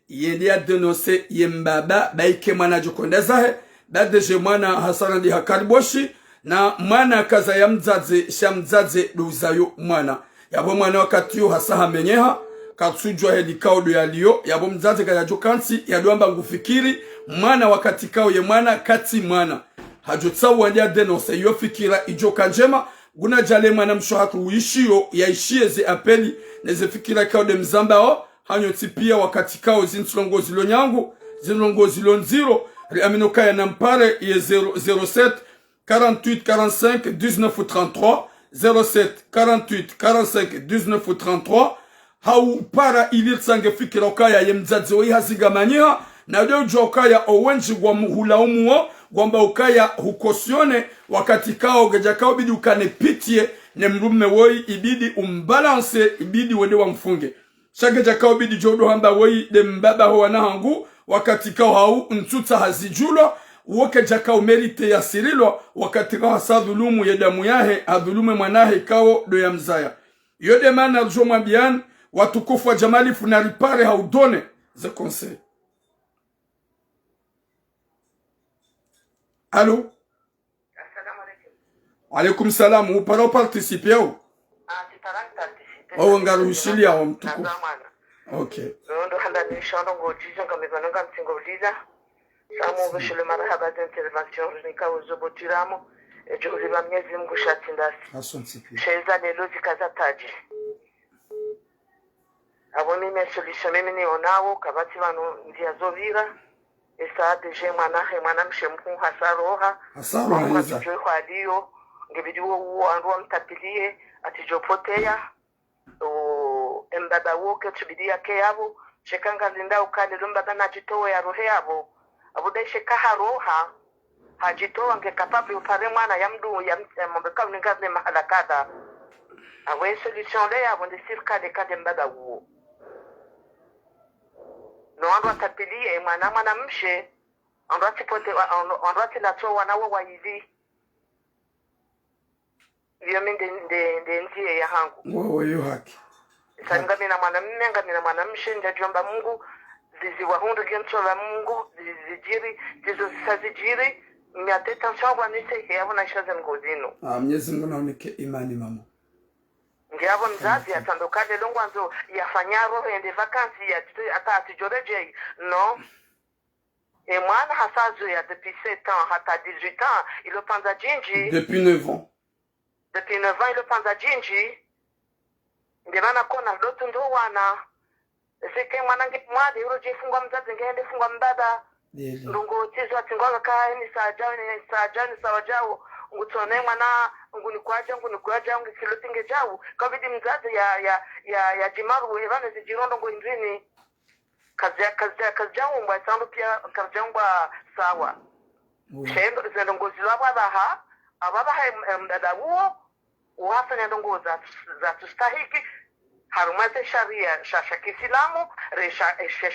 yende ya denose yembaba baike mwana jokondeza he badeje mwana hasara ndi hakariboshi na mwana kaza ya mzaze shamzaze dozayo mwana yabo mwana wakati yo hasaha menyeha katsujwa helikao do yaliyo yabo mzaze kaya jokansi yaduamba ngufikiri mwana wakati kao ye mwana kati mwana hajotsawa ya denose yo fikira ijoka njema guna jale mwana mshohaku uishio yaishie ze apeli neze fikira kao de mzambao hanyo tipia wakati kao zinsulongo zilo nyangu zinulongo zilo nziro riaminoka ya nampare ye 07 48 45 19 33 07 48 45 19 33 hau para ilir sange fikira okaya ye mzazi wa haziga manyiha na deo jo okaya owenji kwa muhula umuo gwamba ukaya hukosione wakati kao geja kao bidi ukane pitie ne mrume woi ibidi umbalance ibidi wende wa mfunge shageja kao bidi jodo hamba woi de mbaba ho wanahangu wakati kao hau ntuta hazijulo woke jakao merite ya sirilo wakati kao hasadhulumu ya damu yahe adhulume mwanahe kao do ya mzaya yode mana jo mwabian watukufu wa jamali funaripare haudone ze conseil. Allô? Assalamu alaikum. Alaikum salam. Upara participer ou? Participer. Oh, ngarushili ya mtukufu. Okay. Ndo handa ni shando ngojiza kamigano ngamtingoliza. Samu bishule marhaba d'intervention nika uzobotiramo. Ejuri ba Mwenyezi Mungu shatindasi. Asante pia. Sheza lelo zikaza taji. Abo mimi solution mimi ni onawo kabati bano ndia zovira. Esa deje mwana mshemku hasaroha nza kwa dio ngebidiwo uo anduwa mtapilie atijopotea embaba mbada woke tubidia ke yabo shekanga linda ukale lumbada na jitowe ya rohe yabo abude shekaha roha hajitoa nge kapabli upare mwana ya mdu ya mbeka uningaze mahala kada awe solution le yabo ndi sirkale kade mbada uo no ando atapilie mwana mshe ando ati la toa wanawo wa hivi ndiyo minde ndiye ya hangu wewe yu haki sanga mina mwanamume ngamina mwanamshe ndajomba Mungu zizi wahundu gento la Mungu zizijiri zizo sazijiri miateta shangwa nise heavu na ishaze ngozino Mwenyezi Mungu naoneke imani mama ndiabo mzazi atandokade longo anzo yafanyaro ende vakansi ya ata atijoreje no mwana hasazo ya depuis 7 ans hata 18 ans ilo panza jinji depuis 9 ans ilo panza jinji ndivana kona lotu ndo wana sike mwanangi mwadi uroje fungwa mzazi ngende fungwa mbaba ndungu tizo atingwa ka ni sajani sawajao ngutone mwana nguni kwaja ngikilotinge jawu kabidi mzazi ya jimaru evane zijirondo ngo indrini kazi jawu mbwa sandu pia kazi jawu sawa shendo zendo ngozi lwa abaha mdada huo uhafanya ndongo za tustahiki harumaze sharia shasha Kiislamu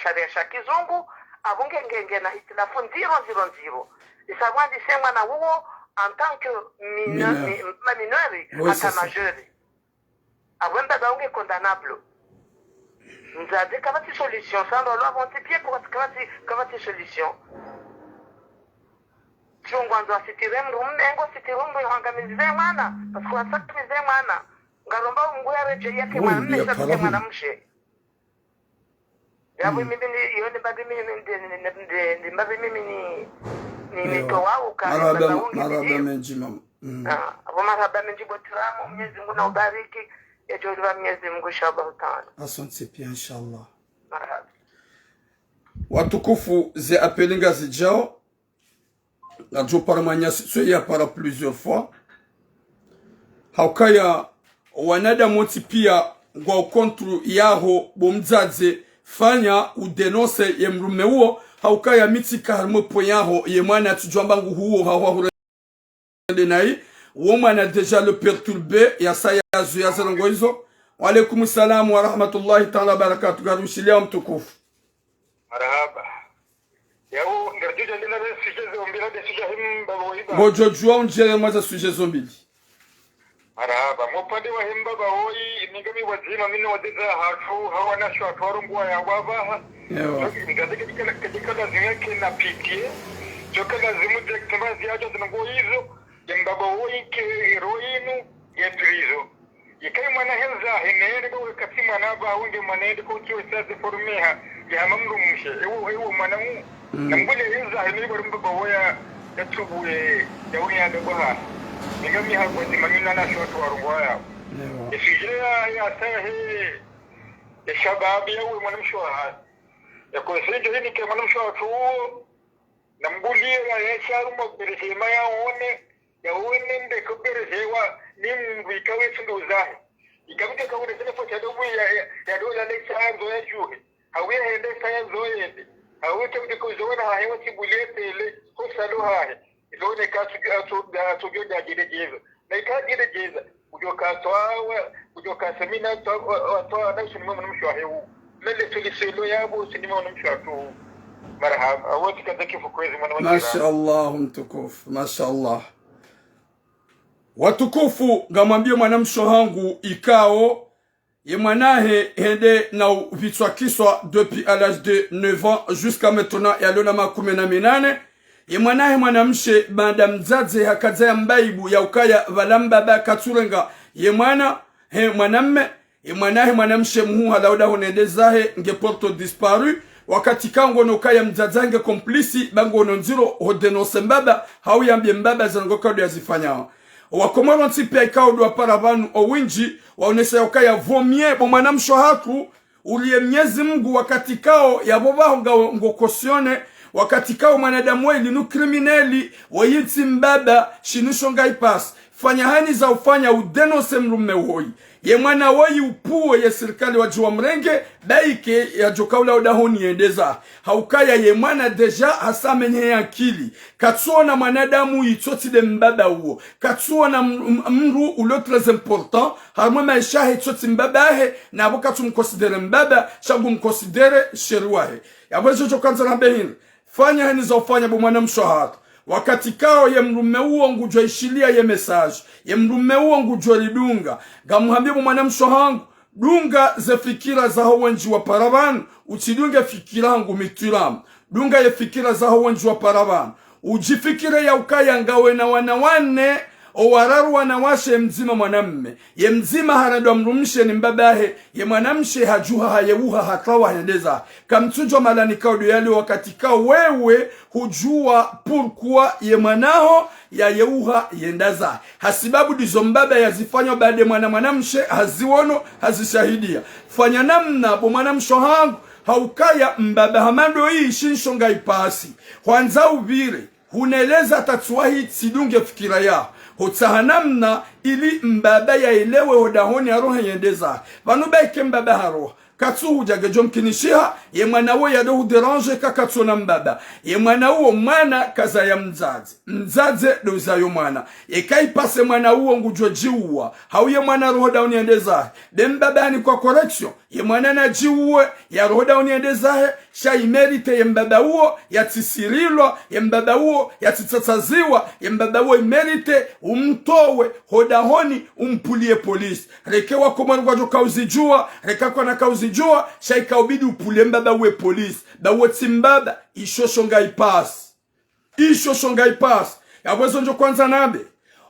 sharia sha Kizungu abunge ngenge na hitilafu 000 isabwandi sema na huo en tant que mineur hata majeur abwenda daunge condamnable nzaze kabati solution sando lo avonti pie pour kabati solution chungwanzo asitire mrumengo sitirumbu hangamize mwana parce que asakamize mwana ngaromba Mungu yareje yake mwana mshe yabo mimi ni yone babi mimi ndi babi mimi ni toa maraba menji mama abo maraba menji botramu Mwenyezi Mungu na ubariki yajoliwa Mwenyezi Mungu inshallah taala asante pia inshallah maraba watukufu ze apelinga zijao Radio Paramanya soya para plusieurs fois haukaya wanadamu pia ngwa kontro yaho bomzaze fanya udenonse ye mrume huo haukaya mitika harimo po yaho ye mwana tujomba ngu huo hawa nai womana deja le perturber ya saya zu ya zango hizo wa alaykum salam wa rahmatullahi ta'ala barakatuh garushilia mtukufu marhaba yao ngarjuja ndina sije zombila de sije himba boiba bojo jua unjere maza suje zombili marhaba mopande wa himba baoi ningami wazima mimi wadiza hafu hawana shwa torungwa ya waba yawa ngadike dikala lazimeke na pitie joka lazimu direktema ziajo zingo hizo yamba baoi ke heroinu yetrizo yikai mwana henza henere ko kati mwana ba wonge manende ko tio sase formeha ya mamru mushe ewo mwana mu nambule henza henere ko baoya yatubuye yawiya da baha ngami ha ko zimamina na shoto warungwa ya ifijira ya sahe ya shababi yawe mwana mshwa ya ko sinjo ni ke mwana mshwa tu nambulie ya sharu mabirihima ya one ya one nde ko berehewa ni mwikawe tundu zahe ikabika kaune zile focha dobu ya dola le chanzo ya juhe hawe hende chanzo yende hawe tabde ko zona ha hewa tibulete le ko salo ha ilone ka tugyo da jeza na ikajide jeza ujoka toa ujoka semina toa na shini mwana mshwa hewu lele tuliselo yabo shini mwana mshwa tu marhaba awati kadaki fukwezi mwana mashaallah mtukufu mashaallah watukufu ngamwambie mwanamsho hangu ikao ye mwanahe hende na vitwa kiswa depuis à l'âge de 9 ans jusqu'à maintenant ya lona makume na minane ye mwanahe mwanamshe banda mzaze hakazaya mbaibu ya ukaya valamba ba katurenga ye mwana he mwanamme ye mwanahe mwanamshe muhu halauda honendezahe nge porto disparu wakati kango no kaya mzazange komplisi bango no nziro hodenose mbaba hauyambye mbaba zango kado yazifanyao wakomoro ntipe ikao dwa paravanu owinji waonesha yokaya vomie bo mwanamsho haku uliye Mwenyezi Mungu wakati kao ya bobaho ngokosione wakati kao mwanadamu weli nu krimineli wayiti mbaba shinusho ngai pas fanya hani za ufanya udenose mrume hoi ye mwana woi upuwe ye serikali wa juwa mrenge baike ya jokaula udahoni endeza haukaya ye mwana deja hasamenye akili katsuona mwanadamu itoti de mbaba uo katsuona mru ulo très important harmo maisha itoti mbaba he na aboka tumkonsidere mbaba shagu mkonsidere sheruahe yabwezo jokanza na behin fanya heni za ufanya bu mwana mshahara wakati kao ye mrume uo ngujwa ishilia ye message ye mrume uo ngujwa lidunga gamuhambibu mwana mshohangu dunga ze fikira za wenji wa paravan uchidunga fikira hangu mitiramu dunga ye fikira za wenji wa paravan ujifikire ya ukaya ngawe na wanawane owararu wanawashe mzima mwanamme ye mzima haradwa mrumshe ni mbabahe ye mwanamshe hajuha hayewuha hatawa hendeza kamtujwa malani kaudu yali wakati kao wewe hujua pourquoi ye mwanaho ya yeuha yendaza hasibabu dizo mbaba ya zifanywa baade mwanamshe haziwono hazishahidia fanya namna bo mwanamsho hangu haukaya mbaba hamando hii shinshonga ipasi kwanza ubire huneleza tatuwahi sidunge fikira ya hotsahanamna ili mbaba ya elewe hodahoni aroha yendeza vanu baike mbaba haroha katsu hujage jomkinishiha ye mwana wo ya dohu derange kakatsu na mbaba ye mwana uo mwana kaza ya mzaze doza yo mwana ye kai pase mwana uo ngujwa jiuwa hauye mwana roho dauni endeza de mbaba ni kwa correction ye mwana na jiuwe ya roho dauni endeza sha imerite ye mbaba uo ya tisirilwa ye mbaba uo ya titsatsaziwa ye mbaba uo imerite umtowe hodahoni umpulie polisi rekewa komarwa jo kauzijua rekakwa na kauzijua shaika ubidi upulie mbaba uwe polisi bawe timbaba ishoshonga ipasi yabwezo njo kwanza nabe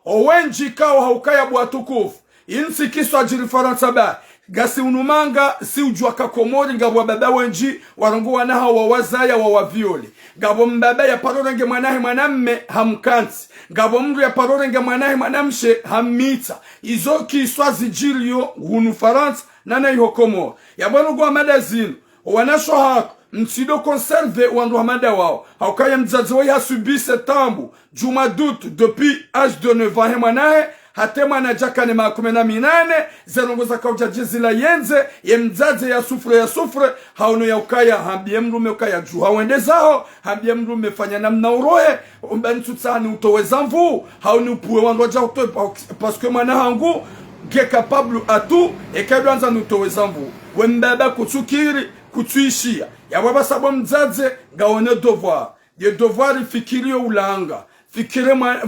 owenji kao haukaya buatukufu insi kiswa jiri faransa ba gasi unumanga si ujua kakomori ngabwa baba wenji warangu wanaha wawazaya wawavioli ngabo mbaba ya parorenge mwanahe mwanamme hamkansi ngabo mru ya parorenge mwanahe mwanamshe hammita izo kiswa zijiriyo hunu faransa nana iho komori yabwano gwa mada zinu wanasho hako mtido conserve wandu hamada wao haukaya mzazi wa ya subise tambu juma doute depuis âge de 9 ans mwanahe hatema na jaka ni 18 zerongoza kauja jizila yenze ye mzaze ya sufre hauno ya ukaya hambie mrume ukaya juha wende zao hambie mrume fanya namna urohe umbani tutsani utoweza mvu hauno upuwe wandu waja utowe parce que mwana hangu ge capable à tout et kado anza nutoweza mvu wembaba kutsukiri kutuishia ya waba sabo mzaze gaone devoir ye devoir ifikirie ulanga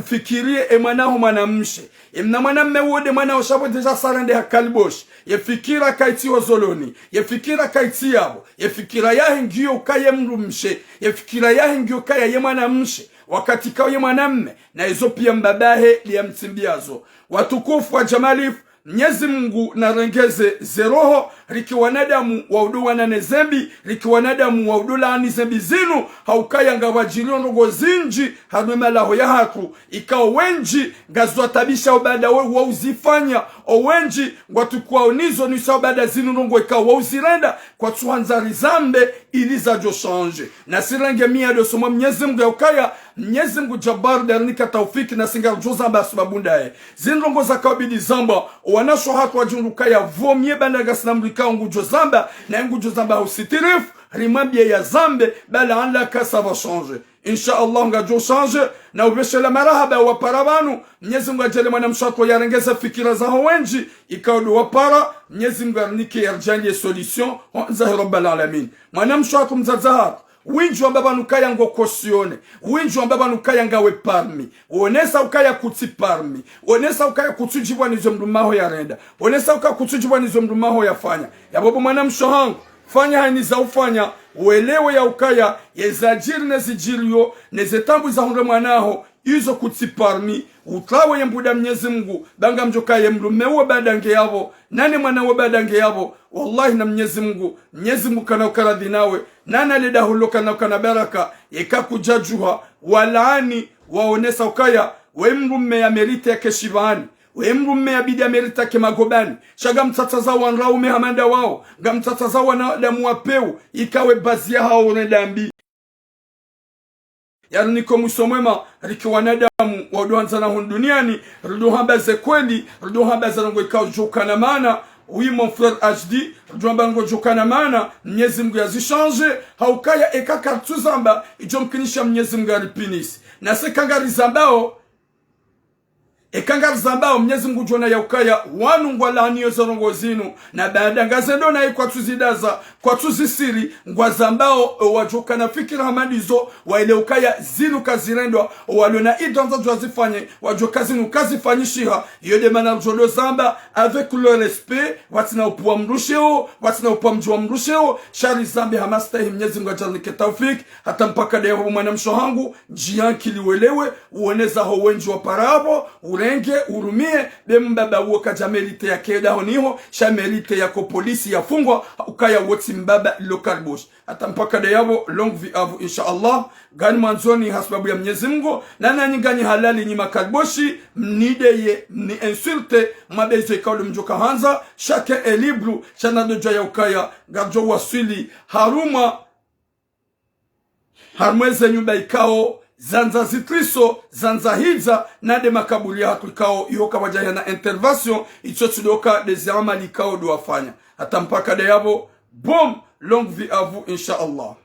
fikirie emanaho mwanamshe emna mwanamme wode mwana oshabo deja sarande hakalbosh ye fikira kaiti wazoloni ye fikira kaiti yabo ye fikira yahe ngio kaye mrumshe ye fikira yahe ngio kaya ye mwanamshe wakati kao ye mwanamme na izo pia mbabahe liya mtimbiazo watukufu wa jamalifu Mwenyezi Mungu na rengeze zeroho riki wanadamu wa uduwa na nezembi riki wanadamu wa udula ni zembi zinu haukaya nga wajilio ndogo zinji hanumelaho ya hatu ikaw wenji ngazwa tabisha obada wa uzifanya owenji ngwatukua onizo nisa obada zinu ndogo ikaw wa uzirenda kwa tuhanzari zambe iliza jo change na sirenge miya do soma Mwenyezi Mungu ya ukaya Mwenyezi Mungu jabar dernika taufiki na singa jozamba asubabundae zinrongo za kabidi zamba wanasho hatu wajunduka ya vomye bandaga sinamulika ngujo zamba na ngujo zamba usitirifu rimambia ya zambe bala anlaka ça va changer inshallah ngajo change na ubeshe la marahaba wa paravanu Mwenyezi Mungu ajele mwana mshako yarengeza fikira za wenji ikaudu wa para Mwenyezi Mungu arnike yarjanie solution za rabbal alamin mwana mshako mzazahar winju ambaba nukaya ngo kosione winju ambaba nukaya ngawe parmi onesa ukaya kuti parmi onesa ukaya kutujibwa nizo mdumaho ya renda onesa ukaya kutujibwa nizo mdumaho ya fanya yabobo mwana mshohangu fanya hani za ufanya uelewe ya ukaya yezajiri nezijiriyo nezetambu za hunre mwanaho izo kuti parmi utawe ya mbuda Mwenyezi Mungu banga mjoka ya mlume uwe badange yabo nane mwana uwe badange yabo wallahi na Mwenyezi Mungu kana ukaradhi nawe nana leda huloka na ukana baraka yeka kujajuha walaani waonesa ukaya we mlume ya merite ya keshibani we mlume ya bidi ya merite ya kemagobani shaga mtataza wanraume hamanda wao ga mtataza wanadamu wapeu ikawe bazi ya hao nedambi yani niko musomwema riki wanadamu wadoanza na hun duniani rudo hambaze kweli rudo hambaze ngo ikajukana maana. Oui mon frère HD, Djombango Jokana mana, Mwenyezi Mungu yazichange, haukaya eka kartu zamba, ijomkinisha Mwenyezi Mungu alipinisi. Na se kangari zambao, ekangari zambao Mwenyezi Mungu jona yaukaya, wanu ngwala aniyo zorongo zinu, na baada ngazendo na kwa tuzidaza, kwa tuzisiri, ngwa zambao wajokana fikira hamadizo, wa ile ukaya zinu kazirendwa, walona idanza jwazifanye, wajokazinu kazifanyishiha, yode mana mjodo zamba, avec le respect, watina upuwa mrusheo, watina upuwa mjua mrusheo, shari zambi hamastahi Mwenyezi Mungu ajalike taufik, hata mpaka deho mwana mshohangu, jian kiliwelewe, uoneza ho wenji wa parabo, urenge, urumie, mbaba uoka jamerite ya keda honiho, shamerite ya polisi ya fungwa, ukaya woti mbaba local bush. Hata mpaka deho, long vie à vous, inshallah, gani manzoni hasbabu ya Mwenyezi Mungu, nana nyingani halali nyima kalboshi, mnideye, mni insulte, mabeze kaulu mjoka hanza, chacun est libre, chana de jaya ukaya, garjo wasili, haruma, harmweze nyumba ikao, zanza zitriso, zanza hiza, nade makabuli hatu ikao, yoka wajaya na intervention, ichotudoka dezirama likao duwafanya. Hata mpaka deyabo, boom, longue vie à vous, inshallah.